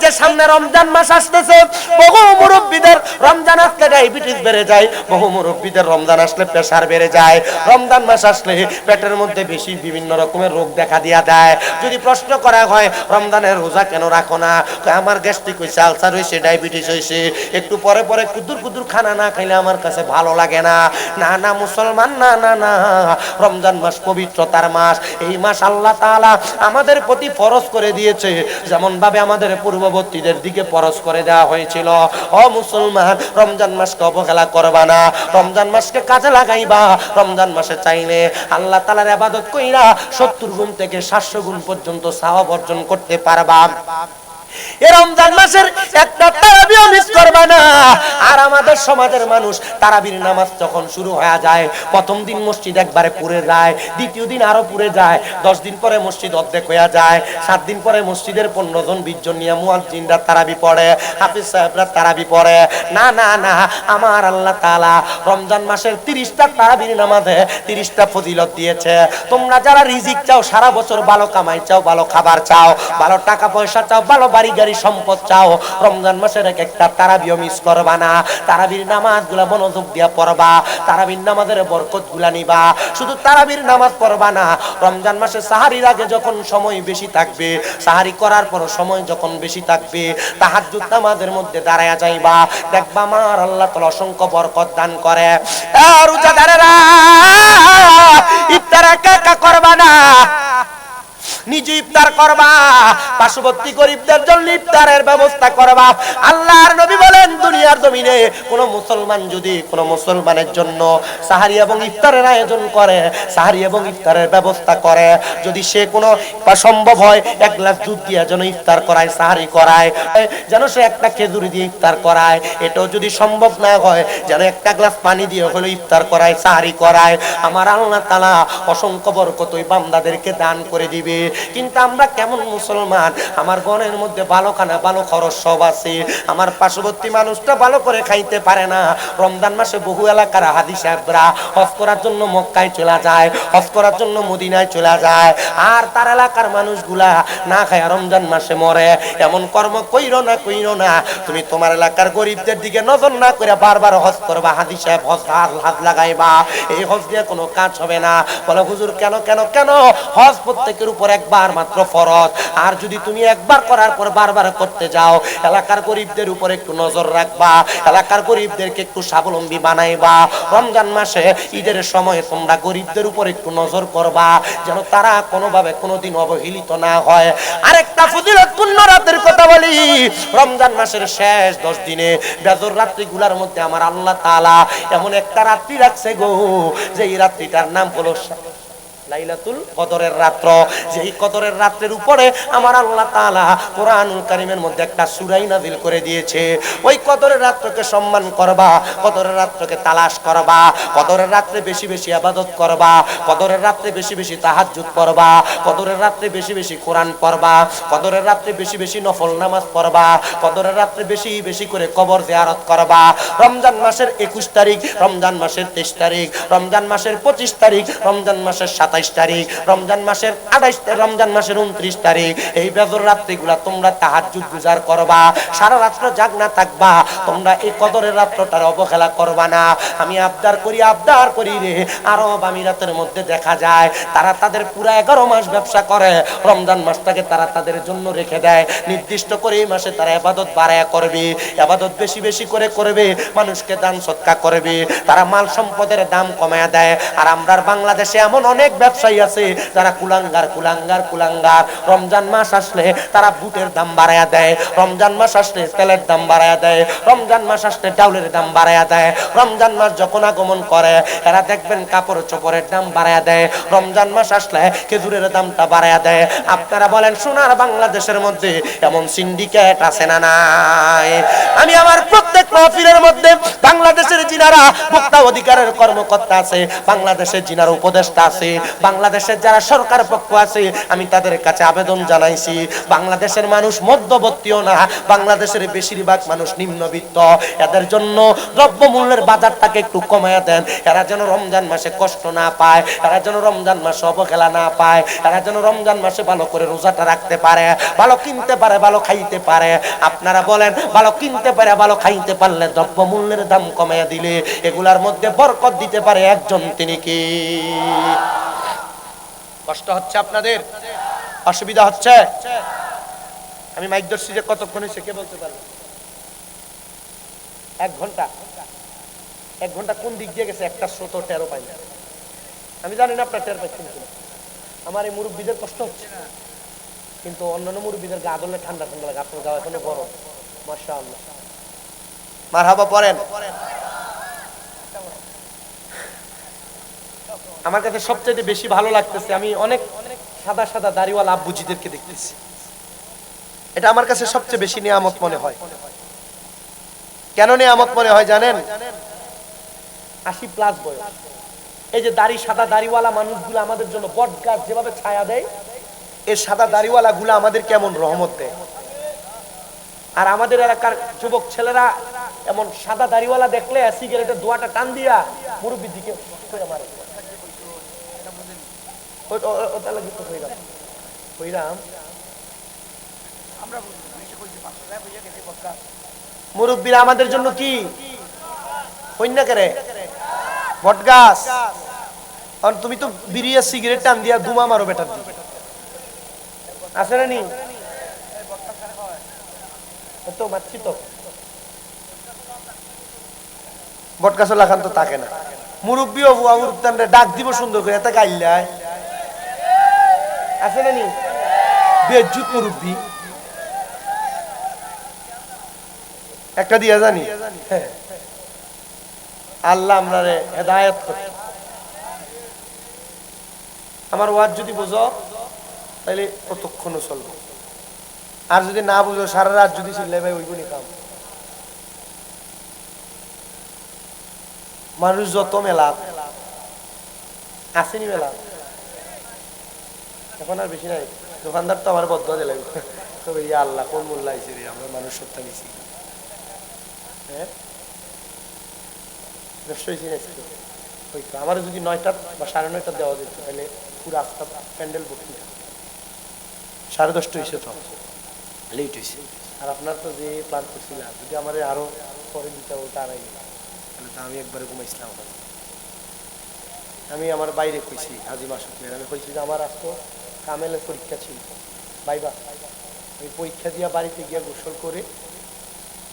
যে সামনে রমজান মাস আসতেছে, বহু মুরব্বীদের রমজান আসলে ডায়াবেটিস বেড়ে যায়, বহু মুরব্বীদের রমজান আসলে প্রেসার বেড়ে যায়, রমজান মাস আসলে পেটের মধ্যে বেশি বিভিন্ন রকমের রোগ দেখা দিয়া দেয়। যদি প্রশ্ন করা হয় রমজানের রোজা কেন রাখো না, আমার গ্যাস্ট্রিক হয়েছে, আলসার হয়েছে, ডায়াবেটিস হয়েছে, একটু পরে পরে কুদুর কুদুর খানা না খাইলে আমার কাছে ভালো লাগে না। না না মুসলমান, না না না, রমজান মাস পবিত্রতার মাস। এই মাস আল্লাহ তাআলা আমাদের প্রতি ফরজ করে দিয়েছে, যেমন ভাবে আমাদের পূর্ববর্তীদের দিকে ফরজ করে দেওয়া হয়েছিল। ও মুসলমান, রমজান মাসকে অবহেলা করবা না, রমজান মাসকে কাজে লাগাইবা। রমজান মাসে চাইলে আল্লাহ তাআলার ইবাদত কইরা 70 গুণ থেকে 700 গুণ পর্যন্ত সওয়াব অর্জন করতে পারবা। এই রমজান মাসের একটা তারাবিও মিস করবা না। আর আমাদের সমাজের মানুষ তারাবির নামাজ যখন শুরু হয়ে যায়, প্রথম দিন মসজিদ একবারে পুরে যায়, দ্বিতীয় দিন আরো পুরে যায়, 10 দিন পরে মসজিদ অর্ধেক হয়ে যায়, 7 দিন পরে মসজিদের 15 জন 20 জন নিয়ে মুয়াজ্জিনরা তারাবি পড়ে, হাফেজ সাহেবরা তারাবি পড়ে। না না না, আমার আল্লাহ তাআলা রমজান মাসের 30টা তারাবির নামাজে 30টা ফজিলত দিয়েছে। তোমরা যারা রিজিক চাও, সারা বছর ভালো কামাই চাও, ভালো খাবার চাও, ভালো টাকা পয়সা চাও, ভালো বাড়ি গাড়ি সম্পদ চাও, রমজান মাসের একটা তারাবিও মিস করবা না। তারাবির নামাজগুলা মনোযোগ দিয়া পড়বা, তারাবির নামাজের বরকতগুলা নিবা। শুধু তারাবির নামাজ পড়বা না, রমজান মাসে সাহারির আগে যখন সময় বেশি থাকবে, সাহারি করার পর সময় যখন বেশি থাকবে, তাহাজ্জুদ নামাজের মধ্যে দাঁড়ায়া যাইবা, দেখবা আমার আল্লাহ তাআলা অসংখ্য বরকত দান করে। আর রোজাদারেরা ইফতার একা একা করবা না, নিজে ইফতার করবা, পার্শ্ববর্তী গরিবদের জন্য ইফতারের ব্যবস্থা করবা। আল্লাহর নবী বলেন, দুনিয়ার জমিনে কোন মুসলমান যদি কোন মুসলমানের জন্য সাহারি এবং ইফতারের আয়োজন করে, সাহারি এবং ইফতারের ব্যবস্থা করে, যদি সে কোনো সম্ভব হয় 1 গ্লাস দুধ দিয়ে যেন ইফতার করায়, সাহারি করায়, যেন সে একটা খেজুর দিয়ে ইফতার করায়, এটাও যদি সম্ভব না হয় যেন 1 গ্লাস পানি দিয়ে হলো ইফতার করায়, সাহারি করায়, আমার আল্লাহ তাআলা অসংখ্য বরকত ওই বান্দাদেরকে দান করে দিবে। কিন্তু আমরা কেমন মুসলমান, আমার ঘরের মধ্যে ভালো খানা ভালো খরচ সব আছে, আমার পার্শ্ববর্তী মানুষটা ভালো করে খাইতে পারে না। রমজান মাসে বহু এলাকার হাজি সাহেবরা হজ করার জন্য মক্কায় চলে যায়, হজ করার জন্য মদিনায় চলে যায়, আর তার এলাকার মানুষগুলা না খায় রমজান মাসে মরে। এমন কর্ম কইরো না, কইরো না। তুমি তোমার এলাকার গরিবদের দিকে নজর না করে বারবার হজ করবা, হাজি সাহেব হজ হাত লাগাইবা, এই হজ দিয়ে কোনো কাজ হবে না। বলে হুজুর কেন কেন কেন, হজ প্রত্যেকের উপর একবার মাত্র ফরজ, আর যদি তুমি একবার করার পর বারবার করতে যাও, এলাকার গরিবদের উপর একটু নজর রাখবা, এলাকার গরিবদেরকে একটু স্বাবলম্বী বানাইবা। রমজান মাসে ঈদের সময় তোমরা গরিবদের উপর একটু নজর করবা, যেন তারা কোনোভাবে কোনোদিন অবহেলিত না হয়। আরেকটা ফজিলতপূর্ণ রাতের কথা বলি, রমজান মাসের শেষ 10 দিনে বেজর রাত্রিগুলোর মধ্যে আমার আল্লাহ তাআলা এমন একটা রাত্রি রাখছে গো, যে এই রাত্রিটার নাম হলো লাইলাতুল কদরের রাত্র। যেই কদরের রাতের উপরে আমার আল্লাহ তাআলা কোরআনুল কারীমের মধ্যে একটা সূরা নাযিল করে দিয়েছে। ওই কদরের রাতকে সম্মান করবা, কদরের রাতকে তালাশ করবা, কদরের রাতে বেশি বেশি ইবাদত করবা, কদরের রাতে বেশি বেশি তাহাজ্জুদ পড়বা, কদরের রাতে বেশি বেশি কোরআন পড়বা, কদরের রাতে বেশি বেশি নফল নামাজ পড়বা, কদরের রাতে বেশি বেশি করে কবর জিয়ারত করবা। রমজান মাসের 21 তারিখ, রমজান মাসের 23 তারিখ, রমজান মাসের 25 তারিখ, রমজান মাসের 27 তারিখ, রমজান মাসের 28 তারিখ, রমজান মাসের 29 তারিখ, এই বেজর রাত্রিগুলা তোমরা তাহাজ্জুদ গুজার করবা, সারা রাত জাগনা থাকবা। তোমরা এই কদরের রাতটার অবহেলা করবা না। আমি আবদার করি রে, আরব আমিরাতের মধ্যে দেখা যায় তারা তাদের পুরো 11 মাস ব্যবসা করে, রমজান মাসটাকে তারা তাদের জন্য রেখে দেয়, নির্দিষ্ট করে এই মাসে তারা ইবাদত বাড়ায়া করবে, ইবাদত বেশি বেশি করে করবে, মানুষকে দান সদকা করবে, তারা মাল সম্পদের দাম কমায়া দেয়। আর আমরার বাংলাদেশে এমন অনেক ব্যবসায়ী আছে যারা কুলাঙ্গার কুলাঙ্গার কুলাঙ্গার, রমজান মাস আসলে তারা বুটের দাম বাড়ায়া দেয়, রমজান মাস আসলে তেলের দাম বাড়ায়া দেয়, রমজান মাস আসলে চাউলের দাম বাড়ায়া দেয়, রমজান মাস যখন আগমন করে এরা দেখবেন কাপড় চোপড়ের দাম বাড়ায়া দেয়, রমজান মাস আসলে খেজুরের দামটা বাড়ায়া দেয়। আপনারা বলেন সোনার বাংলাদেশের মধ্যে এমন সিন্ডিকেট আছে না নাই? আমি আমার প্রত্যেক মাহফিলের মধ্যে বাংলাদেশের যিনারা ভোক্তা অধিকারের কর্মকর্তা আছে, বাংলাদেশের যিনারা উপদেষ্টা আছে, বাংলাদেশের যারা সরকার পক্ষ আছে আমি তাদের কাছে আবেদন জানাইছি, বাংলাদেশের মানুষ মধ্যবর্তীও না, বাংলাদেশের বেশিরভাগ মানুষ নিম্নবিত্ত, এদের জন্য দ্রব্যমূল্যের বাজারটাকে একটু কমায়া দেন, এরা যেন রমজান মাসে কষ্ট না পায়, এরা যেন রমজান মাসে অবহেলা না পায়, এরা যেন রমজান মাসে ভালো করে রোজাটা রাখতে পারে, ভালো কিনতে পারে, ভালো খাইতে পারে। আপনারা বলেন ভালো কিনতে পারে, ভালো খাইতে পারলে দ্রব্যমূল্যের দাম কমায়া দিলে এগুলার মধ্যে বরকত দিতে পারে একজন, তিনি কি? কষ্ট হচ্ছে আপনাদের, অসুবিধা হচ্ছে? আমি মাইক ধরছি যে কতক্ষণ হয়েছে কে বলতে পারবে? 1 ঘন্টা। 1 ঘন্টা কোন দিক দিয়ে গেছে একটা স্রোত টেরো পাই না। আমি জানি না আপনার টের পাচ্ছেন কিনা। আমার এই মুরব্বীদের কষ্ট হচ্ছে, কিন্তু অন্যান্য মুরব্বীদের গা ধরলে ঠান্ডা ঠান্ডা লাগে, আপনার গা এখনো গরম। মাশাআল্লাহ, মারহাবা পড়েন। আমার কাছে সবচেয়ে বেশি ভালো লাগতেছে, আমি অনেক সাদা সাদা দাড়িওয়ালা আব্বুজিদেরকে দেখতেছি, এটা আমার কাছে সবচেয়ে বেশি নিয়ামত মনে হয়। কেন নিয়ামত মনে হয় জানেন? 80+ বয়স, এই যে দাড়ি সাদা দাড়িওয়ালা মানুষগুলো আমাদের জন্য বট গাছ যেভাবে ছায়া দেয়, এই সাদা দাড়িওয়ালা গুলো আমাদের কেমন রহমত দেয়। আর আমাদের এলাকার যুবক ছেলেরা এমন সাদা দাড়িওয়ালা দেখলে সিগারেটের দোয়াটা টান দিয়া মুরব্বির দিকে করে মারে। মুরব্বীরা আমাদের জন্য কি কইনা করে বট গাছ। তুমি তো বিড়িয়া সিগারেট টান দিয়া ধুমা মারো বেটার দিকে, আছে না নি? তো মারছি তো, বট গাছ লাগান তো থাকে না। মুরব্বী ডাক দিব সুন্দর করে, এত গাইলায় আছে না নি? বেজ্জুত মুরব্বী একটা দিয়া জানি। আল্লাহ আমরারে হেদায়েত করুন। আমার ওয়াজ যদি বুঝো তাহলে কতক্ষণও চলবে, আর যদি না বুঝো সারা রাত যদি চিল্লাই ভাই ওইগুলি কাম। মানুষ যত মেলা আসেনি, মেলা এখন আর বেশি নাই। দোকানদার তো আমার বদ্ধ দিলাম, তবে ইয়া আল্লাহ কোন মূল্য আইছে রে, আমরা মানুষ সত্তা নিছি। হ্যাঁ ব্যবসা হয়েছি না হয়তো, আমার যদি 9টা বা 9:30 দেওয়া যেত তাহলে পুরো রাস্তা প্যান্ডেল ভর্তি, 10:30 হয়েছে তো লেট হয়েছে। আর আপনার তো যে প্ল্যান করছিলাম যদি আমার আরো পরে দিতে ওটা আড়াই, তাহলে তো আমি একবারে ঘুমাইছিলাম। আমি আমার বাইরে কইছি হাজি মাসুদের, আমি কইছি যে আমার আজকে কামেলের পরীক্ষা ছিল ভাইবা, আমি পরীক্ষা দিয়া বাড়িতে গিয়া গোসল করে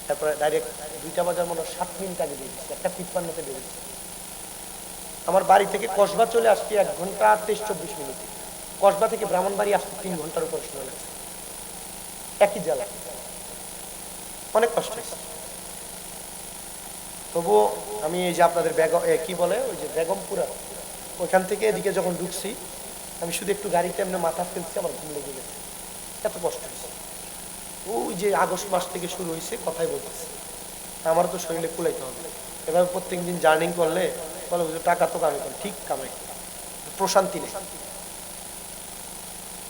তারপরে ডাইরেক্ট 2টা বাজার মনে 7 মিনিট আগে দিয়ে দিচ্ছি, 1:53 বেরিয়েছি। আমার বাড়ি থেকে কসবা চলে আসছি 1 ঘন্টা 23-24 মিনিটে, কসবা থেকে ব্রাহ্মণবাড়ি আসতে 3 ঘন্টার উপর সময় লাগছে, একই জেলা। অনেক কষ্ট হয়েছে, তবুও আমি এই যে আপনাদের কি বলে ওই যে বেগমপুরা, ওইখান থেকে এদিকে যখন ঢুকছি আমি শুধু একটু গাড়িতে এমনি মাথা ফেলছি, আমার ঘুম লেগে গেছে, এত কষ্ট হয়েছে। ওই যে আগস্ট মাস থেকে শুরু হয়েছে, কথাই বলতেছে, আমার তো শরীরে কুলাইতে হবে। এভাবে প্রত্যেকদিন জার্নিং করলে বলে টাকা তো কামাই করে, ঠিক কামাই, প্রশান্তি নেই,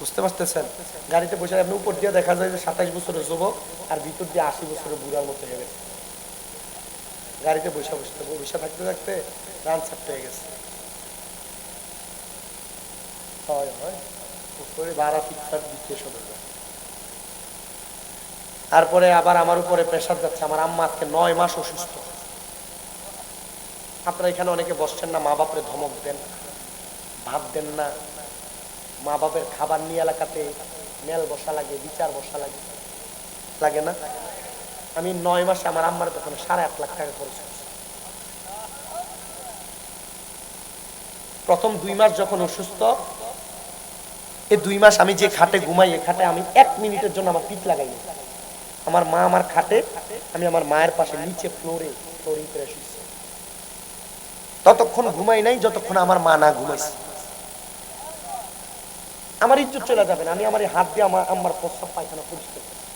বুঝতে পারতেছেন? গাড়িতে বসে আপনি উপর দিয়ে দেখা যায় যে 27 বছরের যুবক আর ভিতর দিয়ে 80 বছরের বুড়ার মতো হয়ে গেছে। গাড়িতে বসে বসে থাকতে থাকতে রান ছাড়তে হয়ে গেছে। তারপরে আবার আমার উপরে প্রেশার যাচ্ছে, আমার আম্মা আজকে 9 মাস অসুস্থ। আপনারা এখানে অনেকে বসছেন না, মা বাপরে ধমক দেন, ভাত দেন না, মা বাপের খাবার নিয়ে এলাকাতে মেল বসা লাগে, বিচার বসা লাগে, লাগে না? আমি 9 মাসে আমার আম্মার তখন 8.5 লাখ টাকা খরচ করছি। প্রথম 2 মাস যখন অসুস্থ, এই 2 মাস আমি যে খাটে ঘুমাই, এই খাটে আমি 1 মিনিটের জন্য আমার পিঠ লাগাইনি। আমার মা আমার খাটে, আমি আমার মায়ের পাশে নিচে ফ্লোরিং করে শুয়েছি। ততক্ষণ ঘুমাই নাই যতক্ষণ আমার মা না ঘুমাইছে। আমার ইজ্জত চলে যাবে না, আমি আমার হাত দিয়ে আমার আম্মার প্রস্রাব পায়খানা পরিষ্কার করছি,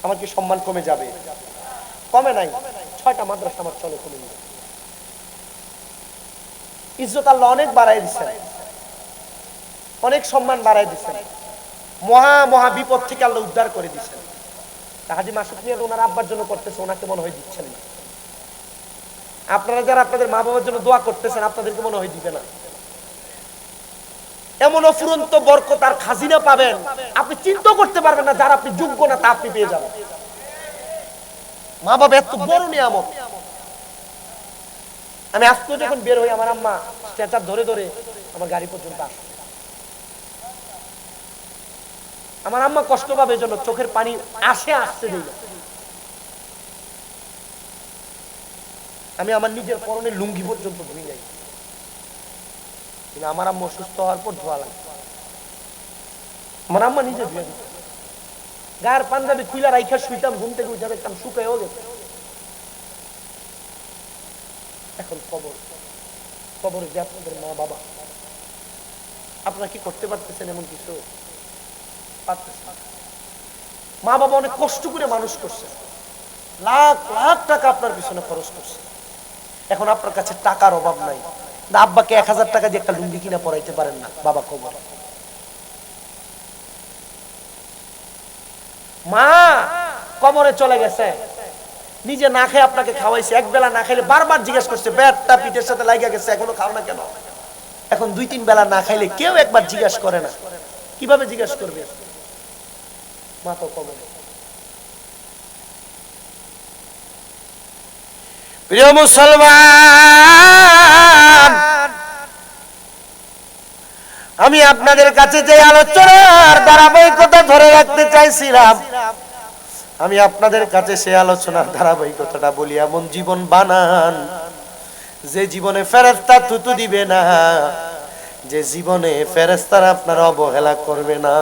আমার কি সম্মান কমে যাবে? কমে নাই। 6টা মাদ্রাসা আমার চলে কমে যাবে। ইজ্জত আল্লাহ অনেক বাড়াই দিচ্ছেন, অনেক সম্মান বাড়াই দিচ্ছেন, মহা মহা বিপদ থেকে আল্লাহ উদ্ধার করে দিচ্ছেন। হাজী মাসুদ মিয়া ওনার আব্বার জন্য করতেছে, ওনাকে মনে হয় দিচ্ছেন না। আপনারা যারা আপনাদের মা বাবার জন্য দোয়া করতেছেন, আপনাদেরকে মনে হয় দিবে না। এমন অফুরন্ত বরকত আর খাজিনা পাবেন, আপনি চিন্তা করতে পারবেন না। যারা আপনি যোগ্য না তা আপনি পেয়ে যাবেন। মা বাবা এত বড় নিয়ামত। আমি আজকে যখন বের হই, আমার আম্মা স্ট্রেচার ধরে ধরে আমার গাড়ি পর্যন্ত আসে। আমার আম্মা কষ্ট পাবে, জন্য চোখের পানি আসতে দিই না। আমি আমার নিজের পরনের লুঙ্গি পর্যন্ত ধুই যাই, কিন্তু আমার আম্মা অসুস্থ হওয়ার পর ধোয়া লাগে। আমার আম্মা নিজে ধুয়ে দিত। গায়ের পাঞ্জাবি খুইলা রাইখা শুইতাম, ঘুম থেকে উঠে দেখতাম শুকায়ও গেছে। এখন কবর যে আপনাদের মা বাবা, আপনারা কি করতে পারতেছেন? এমন কিছু পারতেছেন? মা বাবা অনেক কষ্ট করে মানুষ করছে, লাখ লাখ টাকা আপনার পিছনে খরচ করছে। এখন আপনার কাছে টাকার অভাব নাই, আব্বাকে 1000 টাকা দিয়ে একটা লুঙ্গি কিনা পরাইতে পারেন না। বাবা কবর, মা কবরে চলে গেছে, নিজে না খেয়ে আপনাকে খাওয়াইছে। এক বেলা না খাইলে বারবার জিজ্ঞেস করছে, পেটটা পিঠের সাথে লাগিয়া গেছে, এখনো খাও না কেন? এখন 2-3 বেলা না খাইলে কেউ একবার জিজ্ঞেস করে না। কিভাবে জিজ্ঞেস করবে? মা তো কবরে। প্রিয় মুসলমান, আমি আপনাদের কাছে যে আলোচনার ধারাবাহিকতা ধরে রাখতে চাইছিলাম, আমি আপনাদের কাছে সেই আলোচনার ধারাবাহিকতাটা বলি। এমন জীবন বানান যে জীবনে ফেরেশতা থুতু দিবে না, যে জীবনে ফেরেশতারা আপনার অবহেলা করবে না।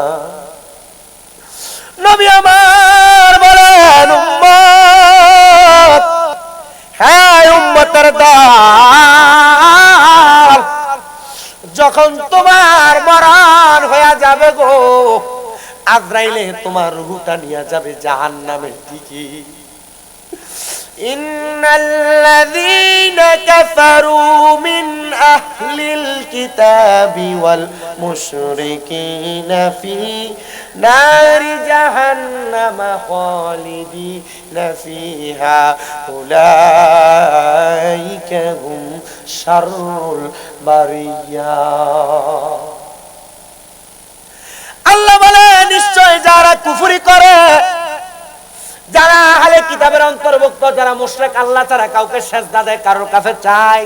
নবী আমার বলেন, উম্মত, হ্যাঁ উম্মতের দল, যখন তোমার মরণ হয়ে যাবে গো, আজরাইলে তোমার রূহটা নিয়ে যাবে জাহান্নামের দিকে। ইন্নাল্লাযীনা কাফারু মিন আহলিল কিতাবি ওয়াল মুশরিকিনা ফি নারি জাহান্নামা খালিদিনা ফিহা উলাইকা হুম শাররুল বারিয়া। আল্লাহ বলে, নিশ্চয় যারা কুফরি করে, যারা আহলে কিতাবের অন্তর্ভুক্ত, যারা মুশরিক, আল্লাহ ছাড়া কাউকে সেজদা দেয়, কারোর কাছে চায়,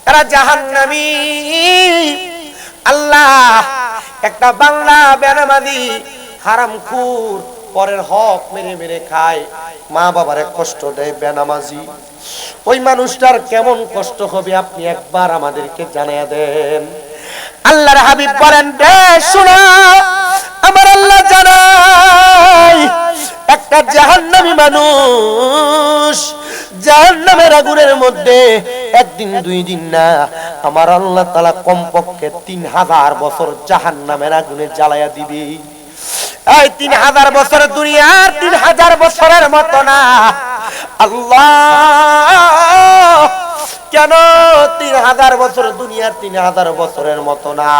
এরা জাহান্নামী। আল্লাহ একটা বাংলা বেনামাজি হারামখোর, পরের হক মেরে মেরে খায়, মা বাবারে কষ্ট দেয়, বেনামাজি, ওই মানুষটার কেমন কষ্ট হবে আপনি একবার আমাদেরকে জানিয়ে দেন। আল্লাহর হাবিব বলেন, শোনো, আমার আল্লাহ জানায় একটা জাহান্নামী মানুষ জাহান্নামের আগুনের মধ্যে একদিন 2 দিন না, আমার আল্লাহ তাআলা কমপক্ষে 3000 বছর জাহান্নামের আগুনে জ্বালায়া দিবে। এই 3000 বছর দুনিয়ার 3000 বছরের মতো না। আল্লাহ কেন 3000 বছর দুনিয়ার 3000 বছরের মতো না?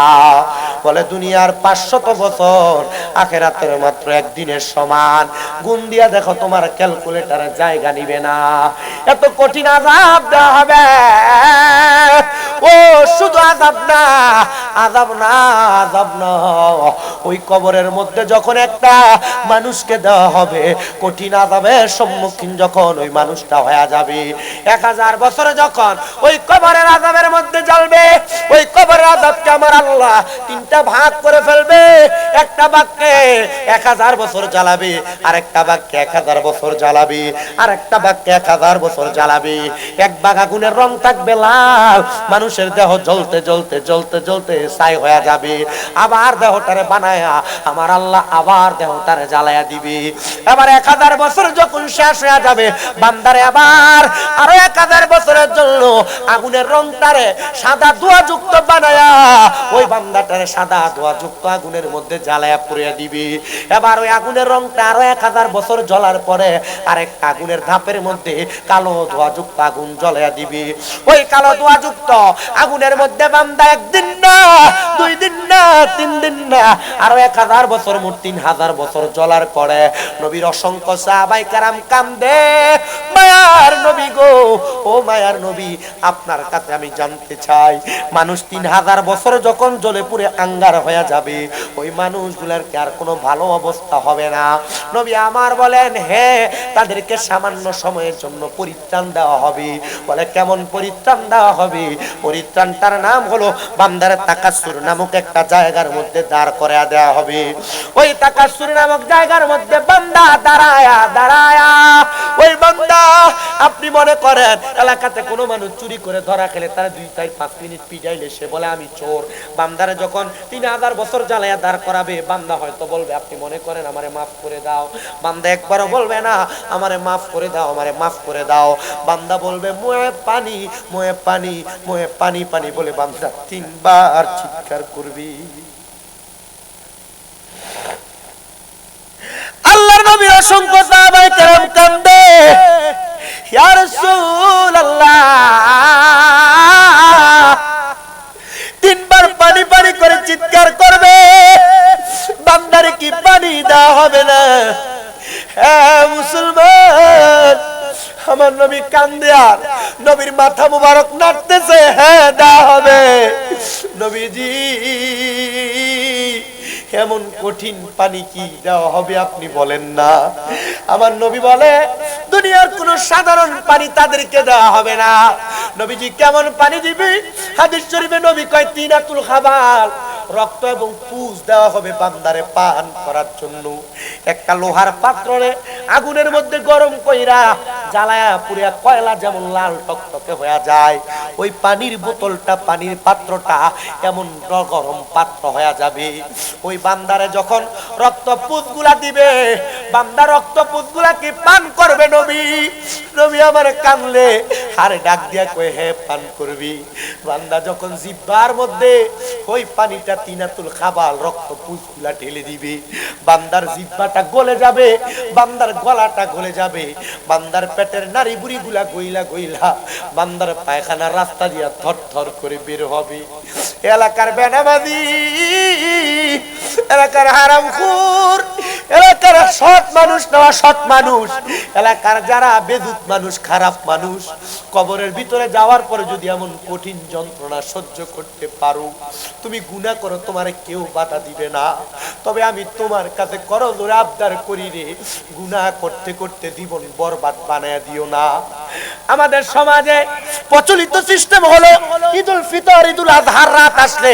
বলে দুনিয়ার 500 বছর আখিরাতের মাত্র একদিনের সমান। গুণ দিয়া দেখো, তোমার ক্যালকুলেটরে জায়গা নিবে না, এত কঠিন আযাব দেওয়া হবে। ও শুধু আযাব না, আযাব না, আযাব না, ওই কবরের মধ্যে যখন একটা মানুষকে দেওয়া হবে, কঠিন আযাবের সম্মুখীন যখন ওই মানুষটা হয়ে যাবে, 1000 বছরে যখন ওই কবরের আযাবের মধ্যে জ্বলবে, ওই কবরের আযাবকে আমার আল্লাহ 3টা ভাগ করে ফেলবে। একটা ভাগকে 1000 বছর জ্বালাবে, আরেকটা ভাগকে 1000 বছর জ্বালাবে, আরেকটা ভাগকে 1000 বছর জ্বালাবে। এক ভাগ আগুনের রং থাকবে লাল, মানুষের দেহ জ্বলতে জ্বলতে জ্বলতে জ্বলতে ছাই হয়ে যাবে, আবার দেহটারে বানায়া আমার আল্লাহ আবার দেহটারে জ্বালায়া দিবে। এবার 1000 বছর যখন শেষ হয়ে যাবে, বান্দারে আবার আরো 1000 বছরের জন্য আগুনের রংটারে সাদা ধোঁয়াযুক্ত বানায়া ওই বান্দাটারে সাদা ধোঁয়াযুক্ত আগুনের মধ্যে জ্বালায়া পুড়িয়ে দিবে। এবার ওই আগুনের রংটা আরো 1000 বছর জ্বলার পরে আরেক আগুনের ধাপের মধ্যে কালো ধোঁয়াযুক্ত আগুন জ্বলায়া দিবে। ওই কালো ধোঁয়াযুক্ত আগুনের মধ্যে বান্দা একদিন না, 2 দিন না, 3 দিন না, আরো 1000 বছর, মোট 3000 বছর জ্বলার পরে নবীর অসংখ্য সাহাবায়ে কেরাম কান্দে, মায়ার নবী গো, ও মায়ার নবী, আপনার কাছে আমি জানতে চাই, মানুষ 3000 বছর যখন জ্বলে পুড়ে আঙ্গার হয়ে যাবে, ওই মানুষগুলোর কি আর কোনো ভালো অবস্থা হবে না? নবী আমার বলেন, হ্যাঁ, তাদেরকে সামান্য সময়ের জন্য পরিত্রাণ দেওয়া হবে। বলে কেমন পরিত্রাণ দেওয়া হবে? পরিত্রাণটার নাম হলো বান্দার তাকাসসুর নামক একটা জায়গার মধ্যে দাঁড় করায়া দেওয়া হবে। ওই তাকাসসুর নামক জায়গার মধ্যে বান্দা দাঁড়ায়া দাঁড়ায়া, ওই বান্দা, আপনি মনে করেন এলাকাতে কোনো মানুষ চুরি করে ধরা খেলে তারা 2-5 মিনিট পিটাইলে সে বলে আমি চোর। বান্দারে যখন 3000 বছর জ্বালায়া দাঁড় করাবে, বান্দা হয়তো বলবে আপনি মনে করেন আমারে মাফ করে দাও। বান্দা একবারও বলবে না আমারে মাফ করে দাও, আমারে মাফ করে দাও। বান্দা বলবে মুয়ে পানি, মুয়ে পানি, মুয়ে পানি পানি বলে বান্দা 3 বার চিৎকার করবি। আল্লাহর নবীর অসংখ্য সাহাবায়ে কেরাম কান্দে, ইয়া রাসূলুল্লাহ, 3 বার পানি পানি করে চিৎকার করবে, বান্দারে কি পানি দেওয়া হবে না? হ্যাঁ মুসলমান, আমার নবী কান্দে আর নবীর মাথা মুবারক নাড়তেছে, হ্যাঁ দেওয়া হবে। নবীজি এমন কঠিন পানি কি দেওয়া হবে আপনি বলেন না? আমার নবী বলে দুনিয়ার কোন সাধারণ পানি তাদেরকে দেওয়া হবে না। নবীজি কেমন পানি দিবে? হাদিস শরীফে নবী কয় তিনাতুল খাবাল, রক্ত এবং পুজ দেওয়া হবে বান্দারে পান করার জন্য। একটা লোহার পাত্রে আগুনের মধ্যে গরম কইরা জ্বালায়া পুড়িয়া কয়লা যেমন লাল টকটকে হয়ে যায়, ওই পানির বোতলটা, পানির পাত্রটা এমন গরম পাত্র হয়ে যাবে। ওই বান্দারে যখন রক্ত পুজগুলা দিবে, বান্দা রক্ত পুজগুলা কি পান করবে? নবী নবী আমার কানলে আর ডাক দিয়া কয়ে হ্যাঁ পান করবি। বান্দা যখন জিহ্বার মধ্যে ওই পানিটা তিনাতুল খাবাল রক্ত পুজগুলা ঢেলে দিবে, বান্দার জিহ্বাটা গলে যাবে, বান্দার গলাটা গলে যাবে, বান্দার পেটের নাড়ি বুড়ি গুলা গইলা গইলা বান্দার পায়খানার রাস্তা দিয়া থর থর করে বের হবে। এলাকার বেনামাজি, এলাকার হারামখোর, এলাকার সৎ মানুষ না অসৎ মানুষ, এলাকার যারা বেদুত মানুষ, খারাপ মানুষ, কবরের ভিতরে যাওয়ার পরে যদি এমন কঠিন যন্ত্রণা সহ্য করতে পারো, তুমি গুনাহ করো, তোমারে কেউ বাধা দিবে না। তবে আমি তোমার কাছে করজোড়ে আবদার করি রে, গুনাহ করতে করতে জীবন বরবাদ বানায়া দিও না। আমাদের সমাজে প্রচলিত সিস্টেম হলো ঈদুল ফিতর, ঈদুল আজহার রাত আসলে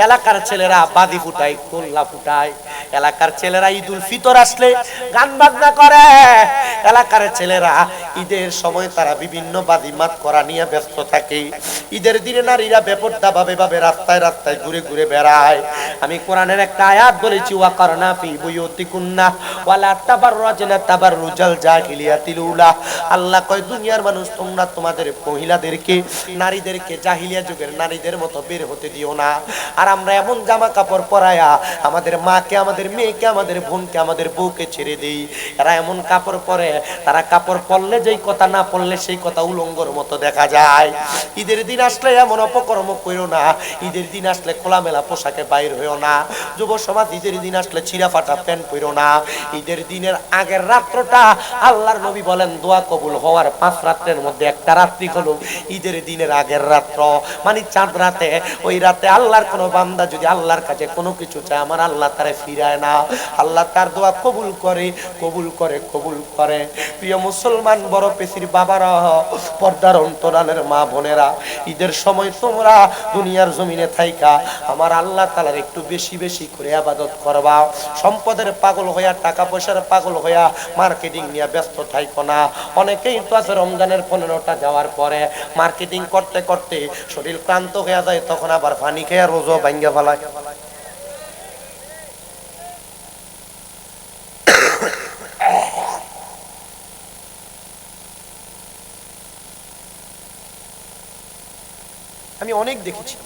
এলাকার ছেলেরা বাদি ফুটায়, গোল্লা ফুটায়। এলাকার ছেলেরা ঈদুল ফিতর আসলে গান বাজনা করে। এলাকার ছেলেরা ঈদের সময় তারা বিভিন্ন বাজিমাত করা নিয়ে ব্যস্ত থাকে। ঈদের দিনে নারীরা বেপরদা ভাবে ভাবে রাস্তায় রাস্তায় ঘুরে ঘুরে বেড়ায়। আমি কোরআনের একটা আয়াত বলেছি, ওয়াকারনা ফি বুয়ুতিকুন্না ওয়ালা তাবাররাজনা তাবাররুজাল জাহিলিয়াতিল উলা। আল্লাহ কয় দুনিয়ার মানুষ তোমরা তোমাদের মহিলাদেরকে, নারীদেরকে জাহিলিয়া যুগের নারীদের মতো বের হতে দিও না। আর আমরা এমন জামা কাপড় পরায়া আমাদের মাকে, আমাদের মেয়েকে, আমাদের বোনকে, আমাদের বউকে ছেড়ে দেই। এরা এমন কাপড় পরে, তারা কাপড় পরলে যেই কথা, না পরলে সেই কথা উলঙ্গর মতো দেখা যায়। ঈদের দিন আসলে এমন অপকর্ম কইরো না। ঈদের দিন আসলে খোলামেলা পোশাকে বাইর হইও না। যুব সমাজ ঈদের দিন আসলে ছিঁড়া ফাটা প্যান্ট পইরো না। ঈদের দিনের আগের রাত্রটা আল্লাহর নবী বলেন দোয়া কবুল হওয়ার 5 রাত্রের মধ্যে একটা রাত্রি হলো ঈদের দিনের আগের রাত্র, মানে চাঁদ রাতে। ওই রাতে আল্লাহর কোনো বান্দা যদি আল্লাহর কাছে কোনো কিছু চায়, আমার আল্লাহ তারে ফিরায় না, আল্লাহ তার দোয়া কবুল করে, কবুল করে, কবুল করে। প্রিয় মুসলমান, বড় পেশির বাবারা, পর্দার অন্তরালের মা বোনেরা, ঈদের সময় তোমরা দুনিয়ার জমিনে থাইকা আমার আল্লাহ তাআলার একটু বেশি বেশি করে ইবাদত করবা। সম্পদের পাগল হইয়া, টাকা পয়সার পাগল হইয়া মার্কেটিং নিয়ে ব্যস্ত থাইকো না। অনেকেই তো আছে রমজানের 15টা যাওয়ার পরে মার্কেটিং করতে করতে শরীর ক্লান্ত হয়ে যায়, তখন আবার পানি খেয়ে রোজা ভাঙ্গা ফেলায়। আমি অনেক দেখেছি,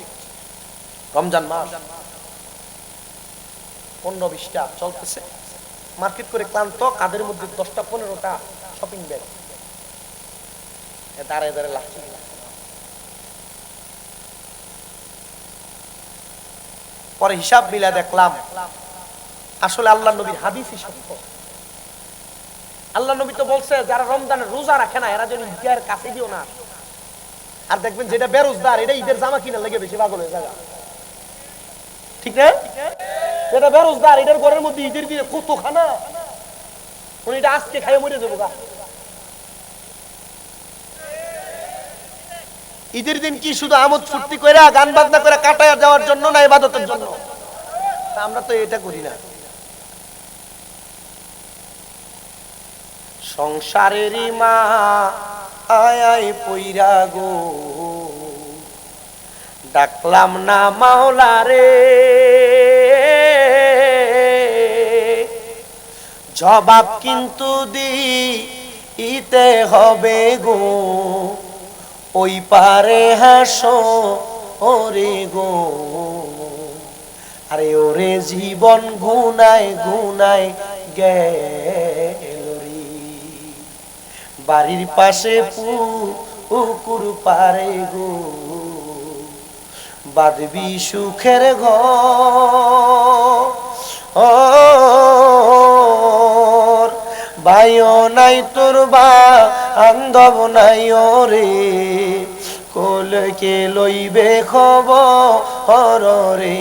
রমজান মাস 15-20টা চলতেছে, মার্কেট করে ক্লান্ত, কাদের মধ্যে 10টা-15টা শপিং ব্যাগ, দাঁড়ায় দাঁড়ায় লাগছে। পরে হিসাব মিলা দেখলাম আসলে আল্লাহ নবীর হাদিসই সত্য। আল্লাহ নবী তো বলছে যারা রমজানের রোজা রাখে না এরা যেন ঈদের কাছে দিও না। আর দেখবেন যেটা বেরোজগার এটা ঈদের জামা কিনা লেগে বেশি পাগল হয়ে যায়, ঠিক না? যেটা বেরোজগার এটার ঘরের মধ্যে ঈদের দিনে কত খানা, উনি এটা আজকে খাইয়ে মরে যাবো গা। ঈদের দিন কি শুধু আমোদ ফুর্তি করে গান বাজনা করে কাটায় যাওয়ার জন্য না ইবাদতের জন্য? আমরা তো এটা করি না। সংসারেরই মা আয় আয় পইরা গো, ডাকলাম না মাওলা রে, জবাব কিন্তু দিতে হবে গো, ওই পারে হাসো ওরে গো। আরে ওরে জীবন গুনায় গুনায় গেল রে, বাড়ির পাশে পুকুর পারে গো, বাঁধবি সুখের ঘর, ভাইও নাই তোর বান্ধব নাই ওরে, কোলকে লইবে খবর রে,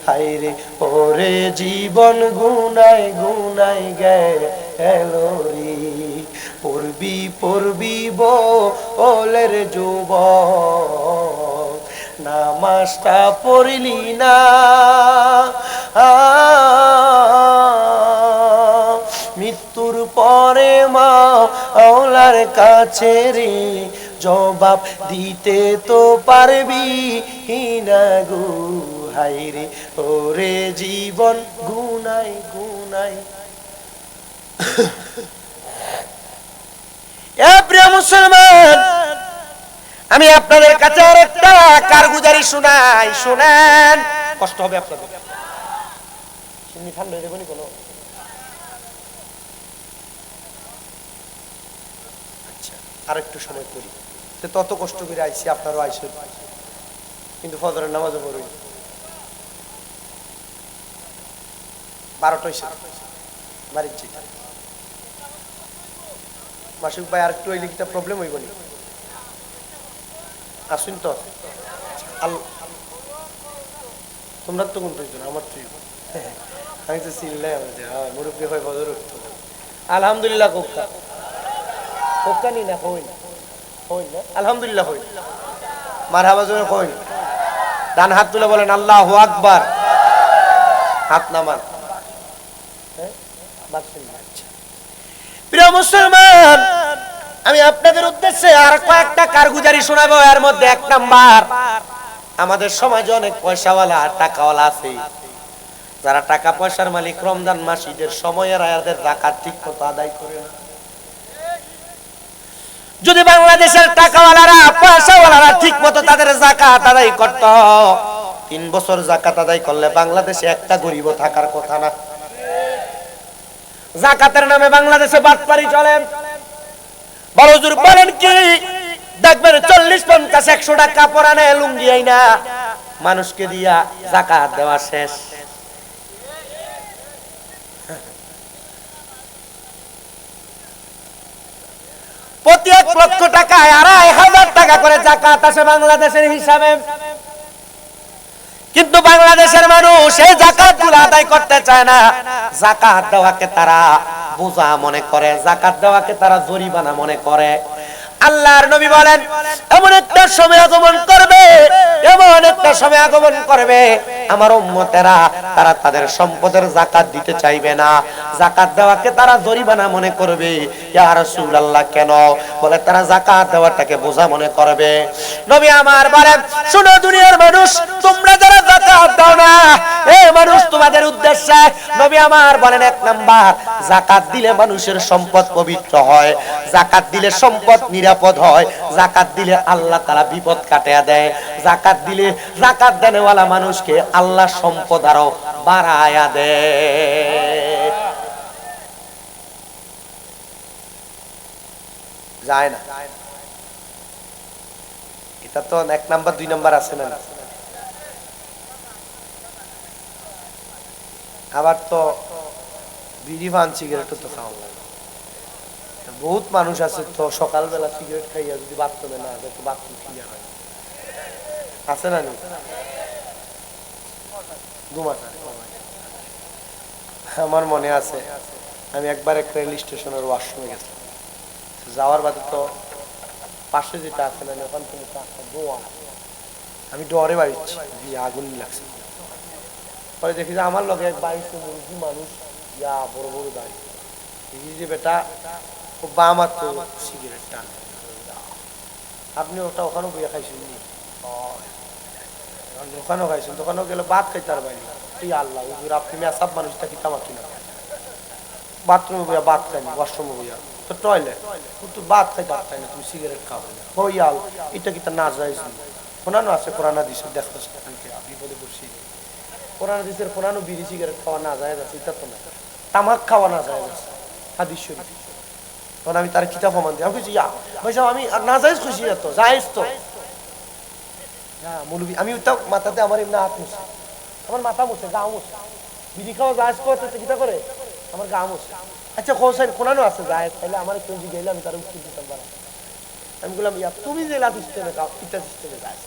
হায়রে ওরে জীবন গুনায় গুনায় গেল রে, পড়বি পড়বি বলের যুবক, নামাজটা পড়লি না, মৃত্যুর পরে মাওলার কাছে রে, জবাব দিতে তো পারবি না গো, হায়রে ওরে জীবন গুনায় গুনায়। প্রিয় মুসলমান, আমি আপনাদের কাছে আরেকটা কারগুজারি শোনাই, শুনেন, কষ্ট হবে আপনাদের। ঠান্ডা দেবনি কোনো? আচ্ছা আরেকটু সময় করি, তত কষ্ট করে আইসি, আপনারও আইসেন, কিন্তু ফজরের নামাজও পড়ি 12টা বাড়ির চিঠা। মাসুক ভাই আরেকটু হইলে কি প্রবলেম হইব নি? আসুন তো, তোমরা তো কোন আমার তুই, আমি তো চিনলাই মুরব্বী হয় বদর উঠতো। আলহামদুলিল্লাহ কোক্কা কোক্কা নি না হই না, হই না আলহামদুলিল্লাহ হই, মারহাবা জোরে হই। ডান হাত তুলে বলেন আল্লাহু আকবার, হাত নামান। প্রিয় মুসলমান, আমি আপনাদের উদ্দেশ্যে আর কয়েকটা কারগুজারি শোনাবো। এর মধ্যে 1 নাম্বার, আমাদের সমাজে অনেক পয়সাওয়ালা টাকাওয়ালা আছে, যারা টাকা পয়সার মালিক, রমজান মাস ঈদের সময়ের আয়াদের যাকাত ঠিক মতো আদায় করে না। যদি বাংলাদেশের টাকাওয়ালারা পয়সাওয়ালারা ঠিক মতো তাদের যাকাত আদায় করত, 3 বছর যাকাত আদায় করলে বাংলাদেশে একটা গরিব থাকার কথা না। যাকাতের নামে বাংলাদেশে বাটপারি চলে। বড় হুজুর বলেন কি, দেখবেন 40-50-100 টাকা পরানে লুঙ্গি আইনা মানুষকে দিয়া যাকাত দেওয়া শেষ। প্রতি 1 লক্ষ টাকায় 2,500 টাকা করে যাকাত আসে বাংলাদেশের হিসাবে, কিন্তু বাংলাদেশের মানুষ এই যাকাত গুলো আদায় করতে চায় না। যাকাত দেওয়াকে তারা বোঝা মনে করে, যাকাত দেওয়াকে তারা জরিমানা মনে করে। আল্লাহর নবী বলেন এমন একটা সময় আগমন করবে, এমন একটা সময় আগমন করবে আমার উম্মতেরা তারা তাদের সম্পদের যাকাত দিতে চাইবে না, যাকাত দেওয়াকে তারা জরিমানা মনে করবে। ইয়া রাসূলুল্লাহ কেন? বলে তারা যাকাত দেওয়াটাকে বোঝা মনে করবে। নবী আমার বলেন শুনো দুনিয়ার মানুষ, তোমরা যারা যাকাত দাও না, এই মানুষ তোমাদের উদ্দেশ্যে নবী আমার বলেন এক নাম্বার, যাকাত দিলে মানুষের সম্পদ পবিত্র হয়, যাকাত দিলে সম্পদ নিরাপদ হয়, যাকাত দিলে আল্লাহ তাআলা বিপদ কাটিয়ে দেয়, যাকাত দিলে যাকাত দেনেওয়ালা মানুষকে আল্লাহ সম্পদ আরো বাড়ায়া দেয়। যায় না, এটা তো এক নাম্বার দুই নাম্বার আছে না। আবার তো বিড়ি পান সিগারেটও তো খাওয়া লাগে। বহুত মানুষ আছে তো সকালবেলা সিগারেট খাইয়া যদি বাথরুমে না যায়, বাথরুম ক্লিয়ার হয়, আছে না? আমার মনে আছে আমি একবার এক রেল স্টেশনের ওয়াশরুমে গেছিলাম, যাওয়ার বাদে তো পাশে যেটা আছে না ওখান থেকে ধোঁয়া, আমি ডরে বাড়িচ্ছি, দিয়ে আগুন লাগছে। পরে দেখি যে আমার লগে এক বাড়িতে মুরগি মানুষ, ইয়া বড় বড় দাঁড়িয়ে দেখি যে বেটা ও বাম আর তো সিগারেট টান। আপনি ওটা ওখানেও বইয়া খাইছেন? দোকানও খাইছেন, দোকানেও গেলে ভাত খাইতে আর বাইরে। এই আল্লাহ আপনি মেসাব মানুষটা কি তামাক কিনা বাথরুমে বইয়া ভাত খাইনি, ওয়াশরুমে বইয়া তো টয়লেট তো ভাত খাই ভাত খাই না, তুমি সিগারেট খাও না। ইয়াল এটা কি তার না যায় কোরআনও আছে, কোরআন হাদিসে দেখো বিপদে পড়ছি, কোরআন হাদিসের কোরআনও বিড়ি সিগারেট খাওয়া না যায় আছে, এটা তো না তামাক খাওয়া না যায় আছে হাদিস শরীফ। তখন আমি তার কিতাব প্রমাণ দিই, আমি বলছি ইয়া ভাই সাহেব আমি না যাইজ খুশি তো যাইজ তো মৌলবী। আমি ওটা মাথাতে আমার এমনি হাত মুছে, আমার মাথা মুছে, গা মুছে, বিড়ি খাওয়া যাইজ করতে কিতা করে আমার গা মুছে। আচ্ছা হোসেন কোরআনও আছে যাইজ, তাহলে আমার একটু গেলে আমি তার উত্তর দিতাম পারা। আমি বললাম ইয়া তুমি যে লাভ সিস্টেমে খাও ইটা সিস্টেমে যাইজ।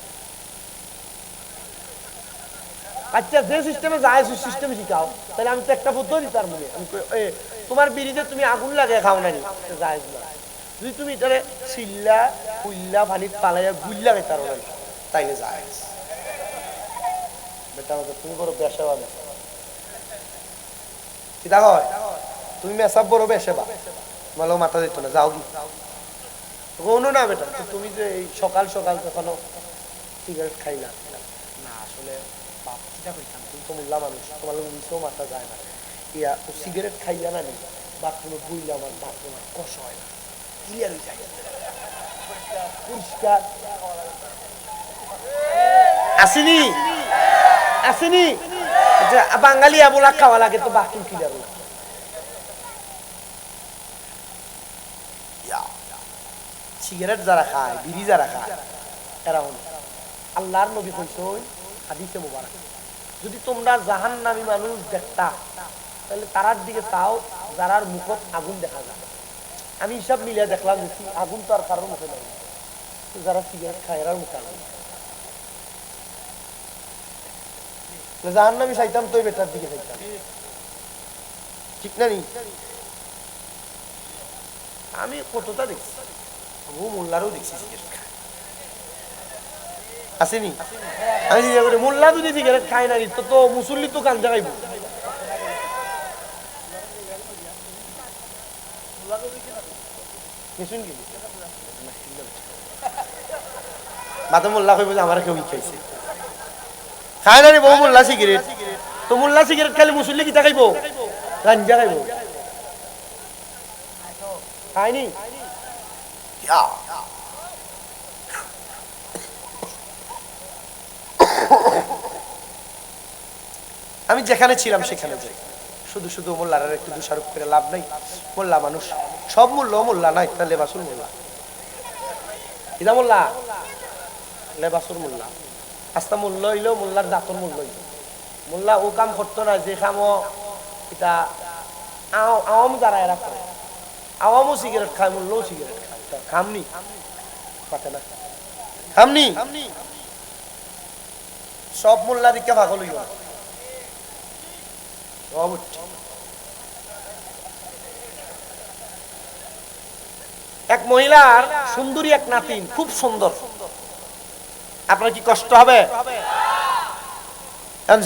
আচ্ছা যে সিস্টেমে যায় ওই সিস্টেমে শিখাও, তাহলে আমি তো একটা পদ্ধতি তার মনে আমি তোমার বিড়িতে তুমি আগুন লাগে খাও না যায় না, যদি তুমি এটারে শিল্লা কুল্লা পানিত পালাইয়া গুল্লা খাইতার তাইলে যায়। বেটা তুমি বড় বেশাবা কি দেখো তুমি মেসাব বড় বেশাবা, তোমার মাথা দিত না, যাও কি কোনো না বেটা তুমি যে এই সকাল সকাল কখনো সিগারেট খাইলা না, আসলে তুমি তো মোল্লা মানুষ, তোমার লোক নিচেও মাথা যায় না, ইয়া ও সিগারেট খাইয়া না নি বাথরুমে বুইলে আমার বাথরুমে কষ হয় না, ক্লিয়ার হয়ে যায় পরিষ্কার। আসেনি আসেনি বাঙালি abola খাওয়া লাগে তো বাথরুম ক্লিয়ার হয়ে। সিগারেট যারা খায় বিড়ি যারা খায় এরা হল আল্লাহর নবী কইছেন হাদিসে মুবারক, যদি তোমরা জাহান্নামী মানুষ দেখতা তাহলে তারার দিকে চাও যারার মুখত আগুন দেখা যায়। আমি হিসাব মিলিয়ে দেখলাম যে আগুন তো আর কারোর মুখে নাই, যারা সিগারেট খায় এরার মুখে আগুন। জাহান্নামী চাইতাম তো বেটার দিকে চাইতাম, ঠিক না নি? আমি কতটা দেখছি, ও মোল্লারও দেখছি সিগারেট খায় আসেনি। আমি জিজ্ঞাসা করি মোল্লা যদি সিগারেট খায় না তো তো মুসল্লি তো গাঞ্জা খাইব। বাদে মোল্লা কইব যে আমার কেউ খাইছে, খায় না রে বউ মোল্লা সিগারেট, তো মোল্লা সিগারেট খাইলে মুসল্লি কিটা খাইব? গাঞ্জা খাইব। খায়নি আমি যেখানে ছিলাম সেখানে যাই, শুধু শুধু মোল্লার একটু দোষারোপ করে লাভ নাই। মোল্লা মানুষ, সব মূল্য মোল্লা না, একটা লেবাসুর মোল্লা, ইদা মোল্লা লেবাসুর মোল্লা, আস্তা মূল্য হইলেও মোল্লার জাতর মূল্য হইল। মোল্লা ও কাম করতো না যে কাম এটা আওয়াম যারা এরা করে, আওয়ামও সিগারেট খায় মোল্লাও সিগারেট খায়, খামনি পাতে না খামনি, সব মোল্লা দিকে পাগল হইল। এক মহিলার সুন্দরী এক নাতিন, খুব সুন্দর। আপনার কি কষ্ট হবে?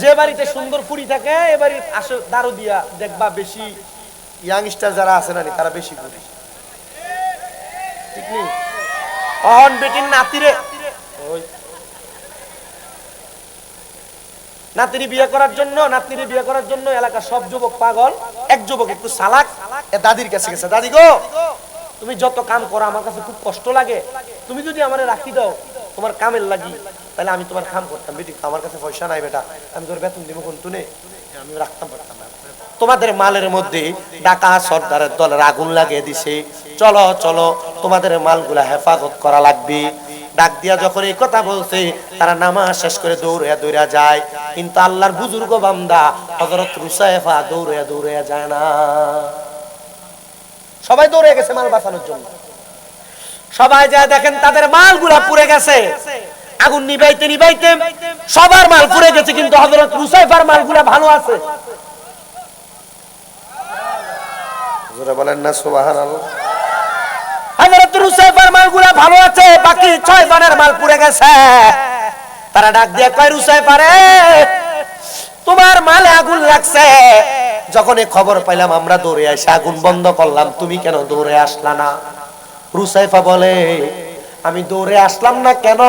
যে বাড়িতে সুন্দর ফুরি থাকে এ বাড়ির আসে দারু দিয়া দেখবা বেশি ইয়াংস্টার যারা আছে না তারা বেশি ফুরি, ঠিক নেই? অহন বেটির নাতিরে ওই নাতিনি বিয়ে করার জন্য এলাকার সব যুবক পাগল। এক যুবক একটু চালাক, দাদির কাছে গেছে, দাদি গো তুমি যত কাম করো আমার কাছে খুব কষ্ট লাগে, তুমি যদি আমারে রাখি দাও তোমার কামের লাগি তাহলে আমি তোমার কাম করতাম। বেটি আমার কাছে পয়সা নাই বেটা, আমি তোর বেতন দিব কোন তুনে, আমি রাখতাম পারতাম না। তোমাদের মালের মধ্যে ডাকা সর্দারের দলের আগুন লাগিয়ে দিছে, চলো চলো তোমাদের মালগুলা হেফাজত করা লাগবে। ডাক দিয়া যখন এই কথা বলছে তারা নামাজ শেষ করে দৌড়ে যায়, কিন্তু আল্লাহর বুজুর্গ বান্দা হযরত রুসায়ফা দৌড়ে যায় না। সবাই দৌড়ে গেছে মাল বাঁচানোর জন্য। সবাই যায় দেখেন তাদের মালগুলা পুড়ে গেছে। আগুন নিভাইতে সবার মাল পুড়ে গেছে, কিন্তু হযরত রুসায়ফার মালগুলা ভালো আছে। জোরে বলেন না সুবহানাল্লাহ। হযরত রুসায়ফার মালগুলা ভালো আছে, বাকি 6 জনের মাল পুড়ে গেছে। তারা ডাক দিয়ে কয় রুসায়ফা রে তোমার মালে আগুন লাগছে, যখন এই খবর পাইলাম আমরা দৌড়ে এসে আগুন বন্ধ করলাম, তুমি কেন দৌড়ে আসলা না? রুসায়ফা বলে আমি দৌড়ে আসলাম না কেন,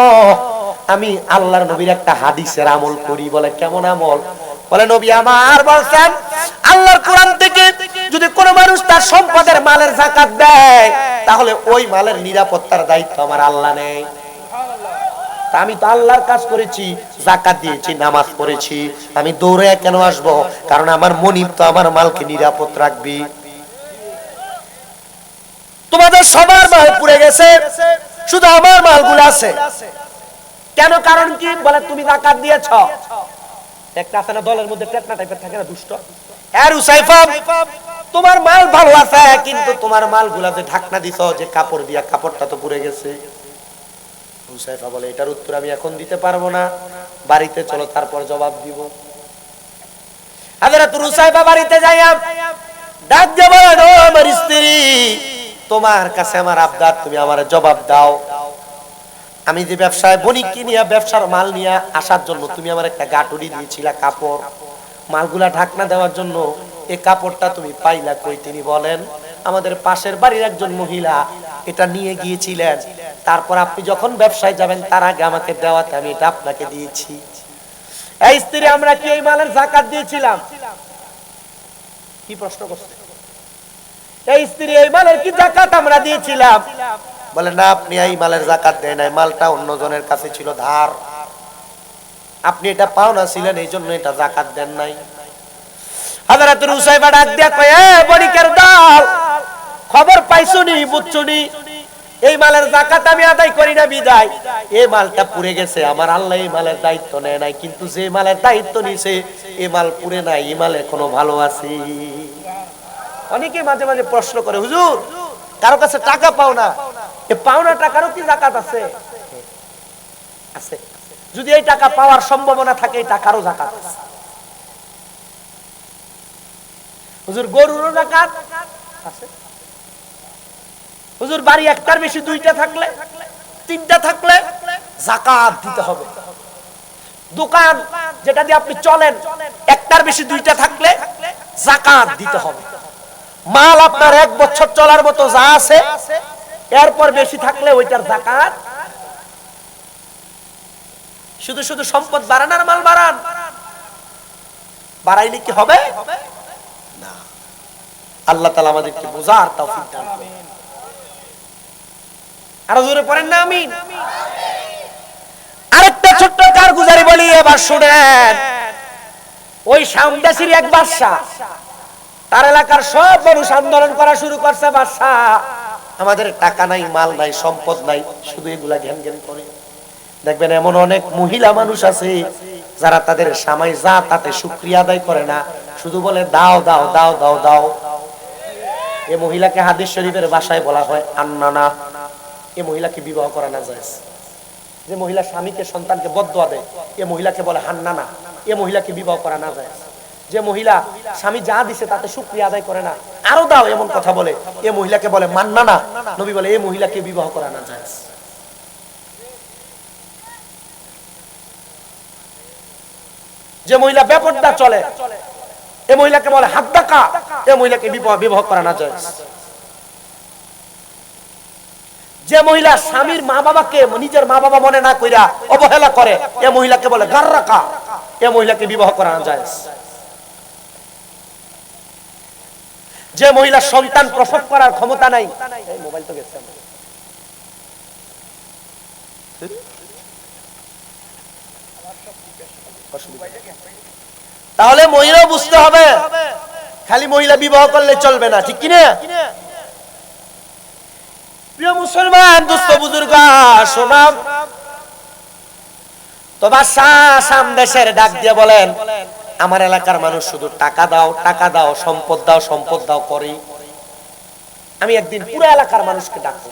আমি আল্লাহর নবীর একটা হাদিসের আমল করি। বলে কেমন আমল? বলে নবী আমার বলছেন আল্লাহর কোরআন থেকে যদি কোন মানুষ তার সম্পদের মালের যাকাত দেয় তাহলে ওই মালের নিরাপত্তার দায়িত্ব আমার আল্লাহ নেয়। আমি তো আল্লাহর কাজ করেছি, যাকাত দিয়েছি, নামাজ পড়েছি, আমি দৌড়ে কেন আসব? কারণ আমার মনিব তো আমার মালকে নিরাপদ রাখবি। তোমাদের সবার মাল পুড়ে গেছে, শুধু আমার মালগুলো আছে কেন? কারণ কি? বলে তুমি যাকাত দিয়েছ। একটা আছে না দলের মধ্যে পেটনা টাইপের থাকে না, দুষ্ট। আর রুসায়ফা তোমার মাল ভালো আছে, কিন্তু তোমার মালগুলা যে ঢাকনা দিছো যে কাপড় দিয়া, কাপড়টা তো পুড়ে গেছে। রুসায়ফা বলে এটার উত্তর আমি এখন দিতে পারবো না, বাড়িতে চলো তারপর জবাব দিব। হযরত রুসায়ফা বাড়িতে যাইয়া ডাক দিয়ে বলেন ও আমার স্ত্রী, তোমার কাছে আমার আবদার, তুমি আমারে জবাব দাও। আমি যে ব্যবসায় বণিককে নিয়ে ব্যবসার মাল নিয়ে আসার জন্য তুমি আমার একটা গাটুরি দিয়েছিলা কাপড়, মালগুলা ঢাকনা দেওয়ার জন্য, এই কাপড়টা তুমি পাইলা কই? তিনি বলেন আমাদের পাশের বাড়ির একজন মহিলা এটা নিয়ে গিয়েছিলেন, তারপর আপনি যখন ব্যবসায় যাবেন তার আগে আমাকে দেওয়াতে আমি এটা আপনাকে দিয়েছি। এই স্ত্রী আমরা কি এই মালের যাকাত দিয়েছিলাম? কি প্রশ্ন করছে? এই স্ত্রী এই মালের কি যাকাত আমরা দিয়েছিলাম? বলে না, আপনি এই মালের যাকাত দেন নাই, মালটা অন্য জনের কাছে ছিল ধার, আপনি এটা পাওনা ছিলেন এই জন্য এটা যাকাত দেন নাই। হযরত রুসায়ফা ডাক দিয়া কয় এ বণিকের দল, খবর পাইছুনি বুঝছুনি এই মালের যাকাত আমি আদায় করি না বিদায় এই মালটা পুড়ে গেছে। আমার আল্লাহ এই মালের দায়িত্ব নেয় নাই, কিন্তু যে মালের দায়িত্ব নিছে এই মাল পুড়ে নাই, এই মাল এখনো ভালো আছে। অনেকে মাঝে মাঝে প্রশ্ন করে হুজুর কারো কাছে টাকা পাও না, এই পাওনা টাকারও কি যাকাত আছে? আছে। যদি এই টাকা পাওয়ার সম্ভাবনা থাকে এই টাকারও যাকাত আছে। হুজুর গরুরও যাকাত আছে। হুজুর বাড়ি একটার বেশি দুইটা থাকলে, তিনটা থাকলে যাকাত দিতে হবে। দোকান যেটা দিয়ে আপনি চলেন একটার বেশি দুইটা থাকলে যাকাত দিতে হবে। মাল আপনার 1 বছর চলার মতো যা আছে এরপর বেশি থাকলে ওইটার যাকাত। শুধু শুধু সম্পদ বাড়ান আর মাল বাড়ান, বাড়াইলে কি হবে না। আল্লাহ তাআলা আমাদেরকে বোঝার তৌফিক দান করুন। আরো জোরে পড়েন না আমিন। আরেকটা ছোট্ট কারগুজারি বলি, এবার শুনেন। ওই শামদাসির এক বাদশা, তার এলাকার সব মানুষ আন্দোলন করা শুরু করছে, বাদশা আমাদের টাকা নাই, মাল নাই, সম্পদ নাই, শুধু এগুলা জ্ঞান জ্ঞান করে। দেখবেন এমন অনেক মহিলা মানুষ আছে যারা তাদের স্বামী যা তাতে শুকরিয়া আদায় করে না, শুধু বলে দাও দাও দাও দাও দাও। এই মহিলাকে হাদিস শরীফের ভাষায় বলা হয় আন্নানা। এই মহিলাকে বিবাহ করা না যায়। যে মহিলা স্বামীকে সন্তানকে বদদোয়া দেয় এই মহিলাকে বলে হান্নানা, এই মহিলাকে বিবাহ করা না যায়। যে মহিলা স্বামী যা দিছে তাতে শুকরিয়া আদায় করে না, আরো দাও এমন কথা বলে, এই মহিলাকে বলে মান্না না। নবী বলে এই মহিলাকে বিবাহ করা না যায়। যে মহিলা বেপরদা চলে এই মহিলাকে বলে হাদ্দাকা, এই মহিলাকে বিবাহ করা না যায়। যে মহিলা স্বামীর মা বাবাকে নিজের মা বাবা মনে না কইরা অবহেলা করে এই মহিলাকে বলে গাররাকা, এই মহিলাকে বিবাহ করা না যায়। যে মহিলা সন্তান প্রসব করার ক্ষমতা নাই, এই মোবাইল তো গেছে তাহলে মহিলা বুঝতে হবে খালি মহিলা বিবাহ করলে চলবে না, ঠিক কিনা? প্রিয় মুসলমান দোস্ত বুজুর্গ শোনাম তো বাদশাহ শাম দেশের ডাক দিয়ে বলেন আমার এলাকার মানুষ শুধু টাকা দাও টাকা দাও, সম্পদ দাও সম্পদ দাও করি। আমি একদিন পুরো এলাকার মানুষকে ডাকবো,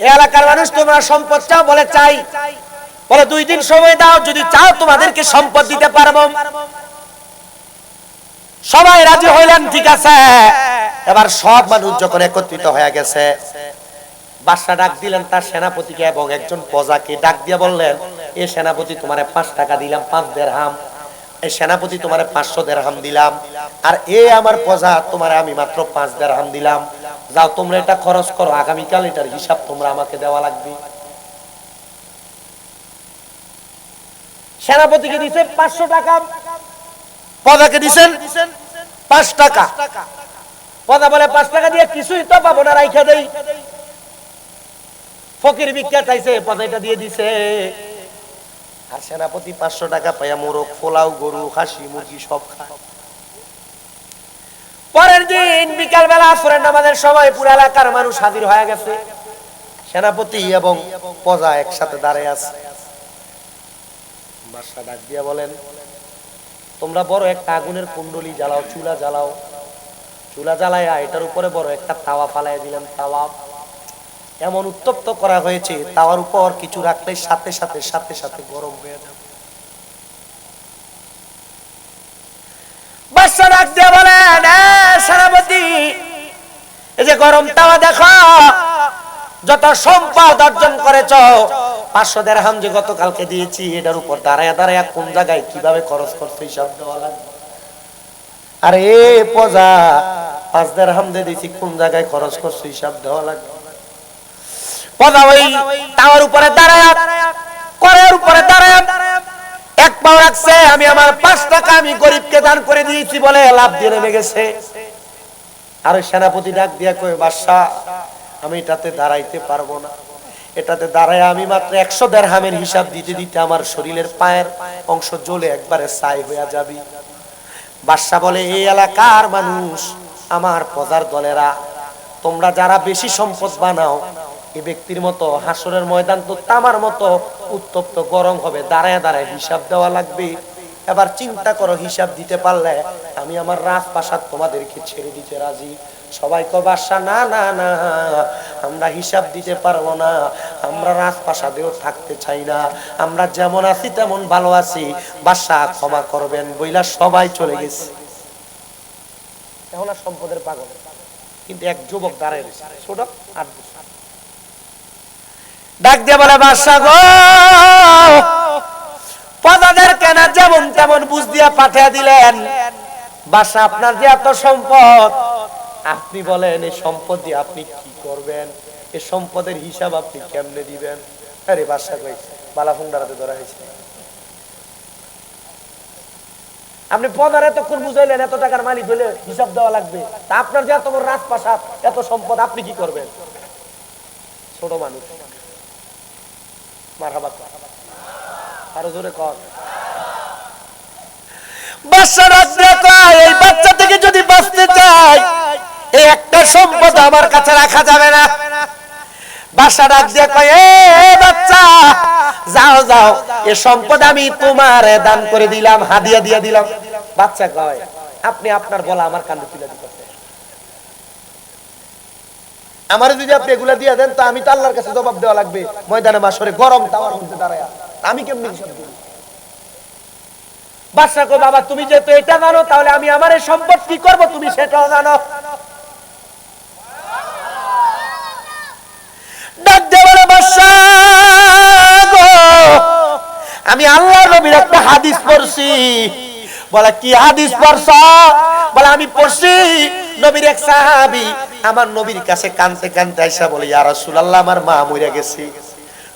এই এলাকার মানুষ তোমরা সম্পদ চাও? বলে চাই। বলে 2 দিন সময় দাও, যদি চাও তোমাদেরকে সম্পদ দিতে পারবো। সবাই রাজি হইলেন, ঠিক আছে। এবার সব মানুষ যখন একত্রিত হয়ে গেছে, বাদশা ডাক দিলেন তার সেনাপতিকে এবং একজন প্রজাকে ডাক দিয়ে বললেন এই সেনাপতি তোমারে 5 টাকা দিলাম, 5 দিরহাম। এই সেনাপতি তোমারে 500 দিরহাম দিলাম, আর এই আমার প্রজা তোমারে আমি মাত্র 5 দিরহাম দিলাম। যাও তোমরা এটা খরচ করো, আগামীকাল এটার হিসাব তোমরা আমাকে দেওয়া লাগবে। সেনাপতিকে দিছে 500 টাকা, প্রজাকে দিছেন 5 টাকা। প্রজা বলে 5 টাকা দিয়ে কিছুই তো পাবো না, রাইখা দেই। ফকির ভিক্ষা চাইছে, প্রজা এটা দিয়ে দিছে। আর সেনাপতি 500 টাকা পাইয়া মোরগ, পোলাও, গরু, খাসি, মুরগি সব খায়। পরের দিন বিকাল বেলা আসরের নামাজের সময় পুরো এলাকার মানুষ হাজির হয়ে গেছে। সেনাপতি এবং প্রজা একসাথে দাঁড়িয়ে আছে। বাদশা ডাক দিয়া বলেন তোমরা বড় একটা আগুনের কুণ্ডলি জ্বালাও, চুলা জ্বালাও। চুলা জ্বালায়া এটার উপরে বড় একটা তাওয়া ফালাইয়া দিলেন। তাওয়া এমন উত্তপ্ত করা হয়েছে, তাওয়ার উপর কিছু রাখলে সাথে সাথে সাথে সাথে গরম হয়ে যাবে। বাদশা ডাক দিয়া বলেন সেনাপতি এই যে গরম তাওয়া দেখো, যত সম্পদ অর্জন করেছ 500 দিরহাম যে গতকালকে দিয়েছি এটার উপর দাঁড়ায় দাঁড়ায় কোন জায়গায় কিভাবে খরচ করতে হিসাব দেওয়া লাগবে। আর এ প্রজা 5 দিরহাম দিয়ে দিয়েছি, কোন জায়গায় খরচ করছে হিসাব দেওয়া লাগবে। প্রজা ওই তাওয়ার উপরে দাঁড়ায়, করের উপরে দাঁড়ায় এক পাও রাখছে, আমি আমার 5 টাকা আমি গরিবকে দান করে দিয়েছি বলে লাভ দিয়ে নেমে গেছে। আর ওই সেনাপতি ডাক দিয়া কয় বাদশা আমি এটাতে দাঁড়াইতে পারবো না, এটাতে দাঁড়ায় আমি মাত্র 100 দিরহামের হিসাব দিতে দিতে আমার শরীরের পায়ের অংশ জ্বলে একবারে ছাই হয়ে যাবে। বাদশা বলে এই এলাকার মানুষ আমার প্রজার দলেরা, তোমরা যারা বেশি সম্পদ বানাও এই ব্যক্তির মতো হাসরের ময়দান তো তামার মতো উত্তপ্ত গরম হবে, দাঁড়ায় দাঁড়ায় হিসাব দেওয়া লাগবে। এবার চিন্তা করো, হিসাব দিতে পারলে আমি আমার রাজপ্রাসাদ তোমাদেরকে ছেড়ে দিতে রাজি। সবাই কয় বাদশা না না না, আমরা হিসাব দিতে পারবো না, আমরা রাজপ্রাসাদেও থাকতে চাই না, আমরা যেমন আছি তেমন ভালো আছি, বাদশা ক্ষমা করবেন বইলা সবাই চলে গেছে। এখন আর সম্পদের পাগল, কিন্তু এক যুবক দাঁড়ায় রয়েছে, ছোট 8 বছর। ডাক দিয়ে বলে বাদশা গো, প্রজাদের কেনা যেমন তেমন বুঝ দিয়া পাঠিয়ে দিলেন, বাদশা আপনার যে এত সম্পদ, আপনি বলেন এই সম্পদ দিয়ে আপনি কি করবেন, এই সম্পদের হিসাব আপনি কেমনে দিবেন? আরে বাদশা কই বালাফুন্ডারাতে ধরা হয়েছে, আপনি প্রজার এতক্ষণ বুঝাইলেন এত টাকার মালিক হলে হিসাব দেওয়া লাগবে, তা আপনার যে এত বড় রাজপ্রাসাদ এত সম্পদ আপনি কি করবেন? ছোট মানুষ মারহাবা, আরো জোরে কর। বাদশা রাত দিয়ে কয় এই বাচ্চা থেকে যদি বাঁচতে চাই এই একটা সম্পদ আমার কাছে রাখা যাবে না। বাদশা রাত দিয়ে কয় এ বাচ্চা যাও যাও, এই সম্পদ আমি তোমার দান করে দিলাম, হাদিয়া দিয়ে দিলাম। বাচ্চা কয় আপনি আপনার বলা আমার কানে তুলে দিতেছেন, আমারে যদি আপনি এগুলা দিয়ে দেন তো আমি তো আল্লাহর কাছে জবাব দেওয়া লাগবে ময়দানে মাশরে গরম তাওয়ার মধ্যে দাঁড়ায়া, আমি কেমনে হিসাব দেব? বাদশা কই বাবা তুমি যেহেতু এটা জানো তাহলে আমি আমার এই সম্পদ কি করব তুমি সেটাও জানো। ডাক দে বলে বাদশা গো আমি আল্লাহর নবীর একটা হাদিস পড়ছি। বলে কি হাদিস পড়ছ? বলে আমি পড়ছি নবীর এক সাহাবী আমার নবীর কাছে কাঁদতে কাঁদতে আইসা বলে ইয়া রাসূলুল্লাহ আমার মা মরে গেছে।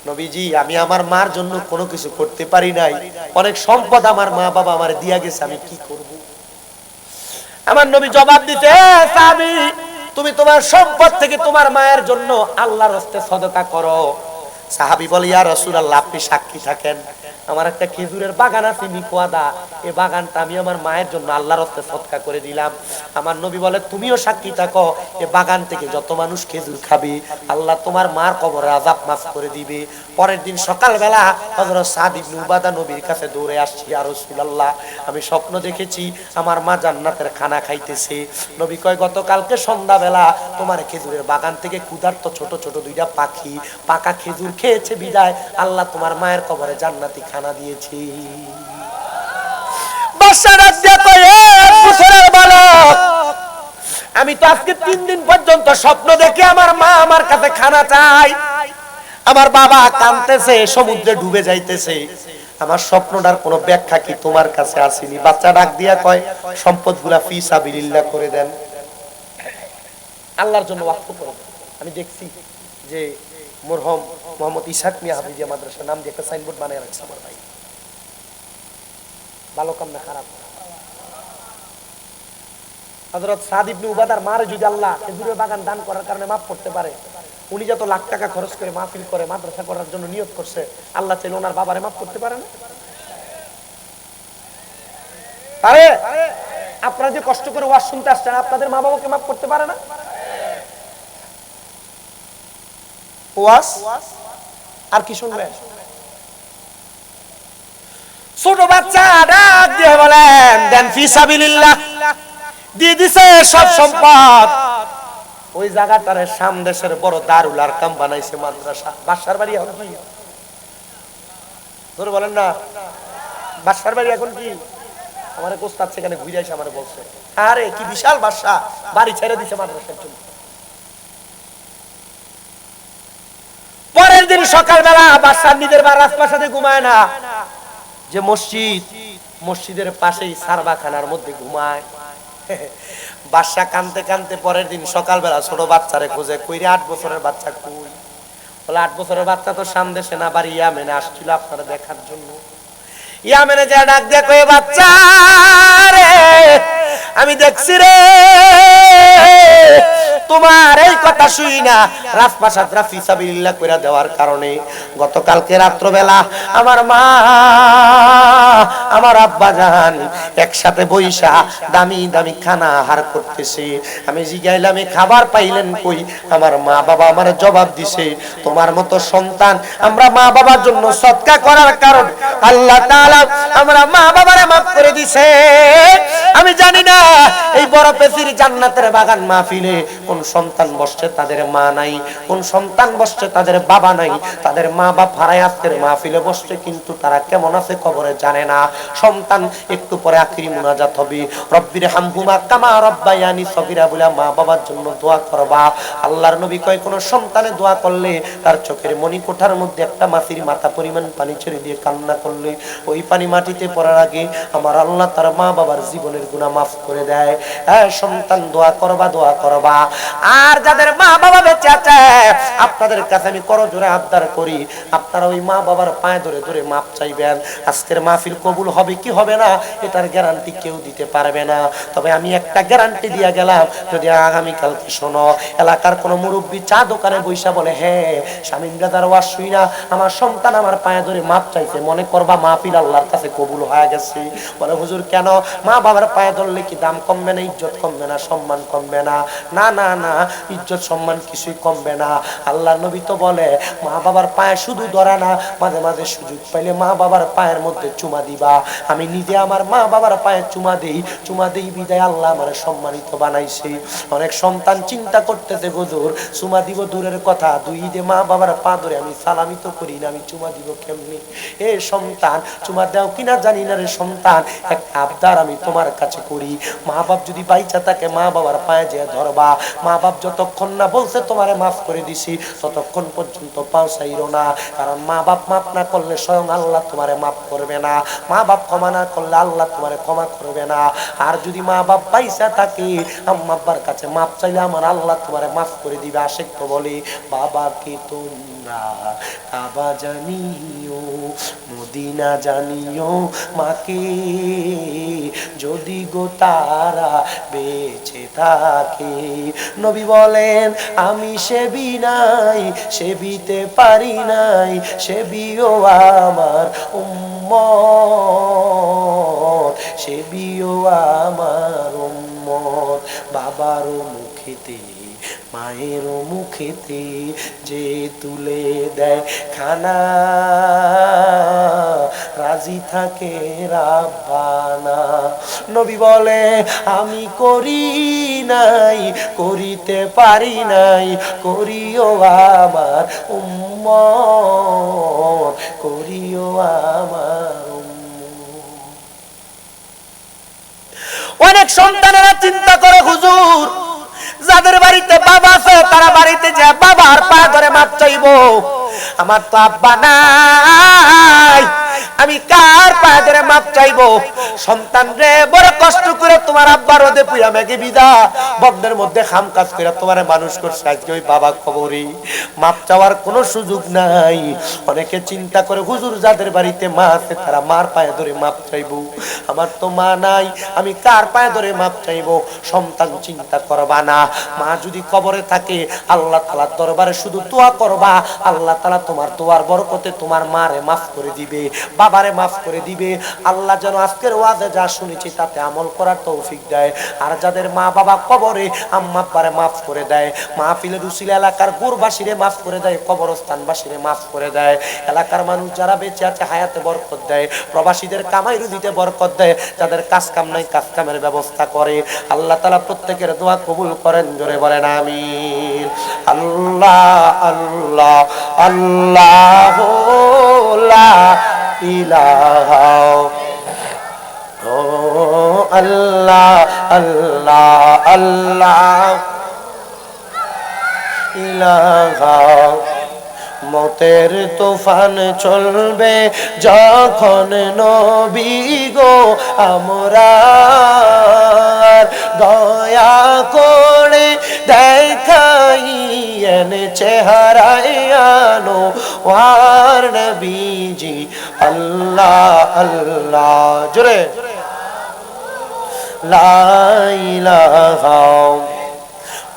নবীজি আমি আমার মার জন্য কোনো কিছু করতে পারি নাই, অনেক সম্পদ আমার মা বাবা আমার দিয়া গেছে, আমি কি করব? আমার নবী জবাব দিতে সাহাবী তুমি তোমার সম্পদ থেকে তোমার মায়ের জন্য আল্লাহর রাস্তায় সদকা করো। সাহাবী বলে ইয়া রাসূলুল্লাহ আপনি সাক্ষী থাকেন, আমার একটা খেজুরের বাগান আছে মিকুয়াদা, এই বাগানটা আমি আমার মায়ের জন্য আল্লাহর রাস্তায় সদকা করে দিলাম। আমার নবী বলে তুমিও সাক্ষী থাকো, এই বাগান থেকে যত মানুষ খেজুর খাবে আল্লাহ তোমার মার কবরে আযাব মাফ করে দিবে। পরের দিন সকালবেলা হযরত সাদ ইবনে উবাদা নবীর কাছে দৌড়ে আসছি, ইয়া রাসূলুল্লাহ আমি স্বপ্ন দেখেছি আমার মা জান্নাতের খানা খাইতেছে। নবী কয় গতকালকে সন্ধ্যাবেলা তোমার খেজুরের বাগান থেকে ক্ষুধার্ত ছোট ছোট দুইটা পাখি পাকা খেজুর খেয়েছে বিদায় আল্লাহ তোমার মায়ের কবরে জান্নাতি খানা দিয়েছি। আমি তো আজকে 3 দিন পর্যন্ত স্বপ্ন দেখে আমার মা আমার কাছে খানা চাই, আমার বাবা কাঁদতেছে সমুদ্রে ডুবে যাইতেছে, আমার স্বপ্নটার কোনো ব্যাখ্যা কি তোমার কাছে আসেনি? বাচ্চা ডাক দিয়া কয় সম্পদগুলা ফি সাবিলিল্লাহ করে দেন, আল্লাহর জন্য ওয়াকফ করে দেন। আমি দেখছি যে মরহুম মোহাম্মদ ইসহাক মিয়া হাফিজিয়া মাদ্রাসা নাম দিয়ে একটা সাইনবোর্ড বানিয়ে রাখছে আমার ভাই, ভালো কাম না খারাপ। হযরত সাদ ইবনে উবাদার মারে যদি আল্লাহ খেজুরের বাগান দান করার কারণে মাফ করতে পারে, উনি যত লাখ টাকা খরচ করে মাহফিল করে মাদ্রাসা করার জন্য নিয়ত করছে, আল্লাহ চাইলে ওনার বাবারে মাফ করতে পারে না? আরে আপনারা যে কষ্ট করে ওয়াজ শুনতে আসছেন আপনাদের মা বাবাকে মাফ করতে পারে না? ওয়াজ আর কি শুনবে? ছোট বাচ্চা ডাক দিয়ে বলেন দেন ফি সাবিলিল্লাহ, দিয়ে দিছে সব সম্পদ। ওই জায়গাটারে সামদেশের বড় দারুল আরকাম বানাইছে মাদ্রাসা। বাদশার বাড়ি এখন কি ধরে বলেন না, বাদশার বাড়ি এখন কি? আমার ওস্তাদ সেখানে ঘুরে এসে আমার বলছে আরে কি বিশাল বাদশা, বাড়ি ছেড়ে দিছে মাদ্রাসার জন্য। পরের দিন সকালবেলা বাদশার নিজের রাজপ্রাসাদে ঘুমায় না, যে মসজিদ মসজিদের পাশেই সারবাখানার মধ্যে ঘুমায়। বাদশা কানতে কানতে পরের দিন সকালবেলা ছোট বাচ্চারে খোঁজে, কইরে 8 বছরের বাচ্চা কই? বলে 8 বছরের বাচ্চা তো সামদেশে না বাড়ি ইয়ামেনে আসছিল আপনারা দেখার জন্য। ইয়ামেনে যা ডাক দিয়ে কই বাচ্চা রে আমি দেখছি রে তোমার এই কথা শুই না রাজপ্রাসাদরা ফি সাবিলিল্লাহ কইরা দেওয়ার কারণে গতকালকে রাত্রবেলা আমার মা আমার আব্বা জান একসাথে বইসা দামি দামি খানা আহার করতেছে। আমি জিগাইলাম এই খাবার পাইলেন কই? আমার মা বাবা আমার জবাব দিছে তোমার মতো সন্তান আমরা মা বাবার জন্য সদকা করার কারণে আল্লাহ তাআলা আমরা মা বাবারে মাফ করে দিছে। আমি জানি না এই বড় পেশির জান্নাতের বাগান মাহফিলে কোন সন্তান বসছে তাদের মা নাই, কোন সন্তান বসছে তাদের বাবা নাই, তাদের মা বাপ হারায় আজকের মাহফিলে বসছে কিন্তু তারা কেমন আছে কবরে জানে না। সন্তান একটু পরে আখিরি মুনাজাত হবে, রব্বির হামহুমা কামা রব্বায়ানি সগীরা বলে মা বাবার জন্য দোয়া করবা। আল্লাহর নবী কয় কোন সন্তানে দোয়া করলে তার চোখের মনি কোঠার মধ্যে একটা মাছির মাথা পরিমাণ পানি ছেড়ে দিয়ে কান্না করলে ওই পানি মাটিতে পড়ার আগে আমার আল্লাহ তার মা বাবার জীবনের গুনাহ মাফ করে দেয়। হ্যাঁ সন্তান দোয়া করবা, দোয়া করবা। আর যাদের মা বাবা বেঁচে আছে আপনাদের কাছে আমি করজোড়ে আবদার করি আপনারা ওই মা বাবার পায়ে ধরে ধরে মাপ চাইবেন। আজকের মাহফিল কবুল হবে কি হবে না এটার গ্যারান্টি কেউ দিতে পারবে না, তবে আমি একটা গ্যারান্টি দিয়া গেলাম, যদি আগামীকালকে শোনো এলাকার কোনো মুরব্বী চা দোকানে বইসা বলে হ্যাঁ শামীম রাজার ওয়াজ শুই না আমার সন্তান আমার পায়ে ধরে মাপ চাইছে, মনে করবা মাহফিল আল্লাহর কাছে কবুল হয়ে গেছে। বলে হুজুর কেন? মা বাবার পায়ে ধরলে কি দাম কমবে না, ইজ্জত কমবে না, সম্মান কমবে না? না না না, ইজ্জত সম্মান কিছুই কমবে না। আল্লাহ নবী তো বলে মা বাবার পায়ে শুধু ধরা না, মাঝে মাঝে সুযোগ পাইলে মা বাবার পায়ের মধ্যে চুমা দিবা। আমি নিজে আমার মা বাবার পায়ে চুমা দেই বিদায় আল্লাহ আমার সম্মানিত বানাইছে। অনেক সন্তান চিন্তা করতেছে হুজুর চুমা দিব দূরের কথা, দুই ঈদে মা বাবার পা ধরে আমি সালামি তো করি না, আমি চুমা দিব কেমনি? এ সন্তান চুমা দাও কিনা জানি না রে সন্তান, এক আবদার আমি তোমার কাছে করি। মা বাপ যদি বাইচা থাকে মা বাবার পায়ে যে ধরবা। মা বাপ যতক্ষণ না বলছে তোমারে মাফ করে দিছি ততক্ষণ পর্যন্ত পাও চাইরো না, কারণ মা বাপ মাফ না করলে স্বয়ং আল্লাহ তোমারে মাফ করবে না। মা বাপ ক্ষমা না করলে আল্লাহ তোমারে ক্ষমা করবে না। আর যদি মা বাপ বাইচা থাকে আম্মা আব্বার কাছে মাফ চাইলে আমার আল্লাহ তোমারে মাফ করে দিবে। আশিক তো বলে বাবাকে তোমরা কাবা জানিও, মদিনা জানিও, মাকে যদি গো তারা বেঁচে থাকে। নবী বলেন আমি সেবি নাই, সেবিতে পারি নাই, সেবিও আমার উম্মত, সেবিও আমার উম্মত। বাবারও মুখেতে মায়ের মুখেতে যে তুলে দেয় খানা, রাজি থাকে রাব্বানা। নবী বলে আমি করি নাই, করিতে পারি নাই, করিও আমার উম্মত, করিও আমার উম্মত। অনেক সন্তানেরা চিন্তা করে হুজুর যাদের বাড়িতে বাবা আছে তারা বাড়িতে যায় বাবার পা ধরে মাপ চাইবো, আমার তো আব্বা নাই, আমি কার পা ধরে মাপ চাইবো? সন্তান রে বড় কষ্ট করে তোমার আব্বার রোদে পুয়া মেঘে বিদা বন্ধের মধ্যে খাম কাজ করে তোমার মানুষ করছে, আজকে ওই বাবা কবরে মাপ চাওয়ার কোনো সুযোগ নাই। অনেকে চিন্তা করে হুজুর যাদের বাড়িতে মা আছে তারা মার পায়ে ধরে মাপ চাইবো, আমার তো মা নাই, আমি কার পায়ে ধরে মাপ চাইবো? সন্তান চিন্তা করবা না, মা যদি কবরে থাকে আল্লাহ তাআলার দরবারে শুধু দোয়া করবা, আল্লাহ তাআলা তোমার দোয়ার বরকতে তোমার মারে মাফ করে দিবে, বাবারে মাফ করে দিবে। আল্লাহ যেন আজকের ওয়াজে যা শুনেছি তাতে আমল করার তৌফিক দেয়। আর যাদের মা বাবা কবরে আম্মা আব্বারে মাফ করে দেয়, মাহফিলের উসিলা এলাকার গুরবাসীরে মাফ করে দেয়, কবরস্থানবাসীরে মাফ করে দেয়, এলাকার মানুষ যারা বেঁচে আছে হায়াতে বরকত দেয়, প্রবাসীদের কামাই রুজিতে বরকত দেয়, যাদের কাজ কাম নাই কাজ কামের ব্যবস্থা করে। আল্লাহ তাআলা প্রত্যেকের দোয়া কবুল করেন, জোরে বলেন আমিন। আল্লাহ আল্লাহ আল্লাহ লা ইলাহা ও আল্লাহ আল্লাহ আল্লাহ ইলাহা। মতের তুফান চলবে যখন নবী গো আমরা দয়া করে দেখাইয়েন চেহারায় আনো ওয়ার নবীজি। আল্লাহ আল্লাহ জোরে লা ইলাহা।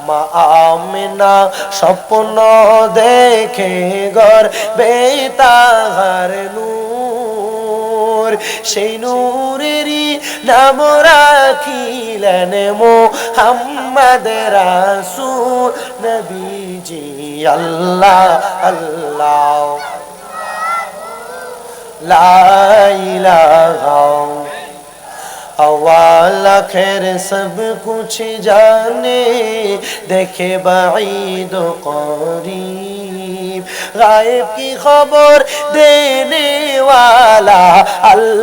মা আমিনা স্বপ্ন দেখে গর্বে তাহার নূর, সেই নূরেরই নাম রাখিলেন মুহাম্মদ রাসূল নবীজি। আল্লাহ আল্লাহ লা ইলাহা। अव्वल आखिर सब कुछ जाने, देखे बाईद करीब, गायब की खबर देने वाला अल्लाह।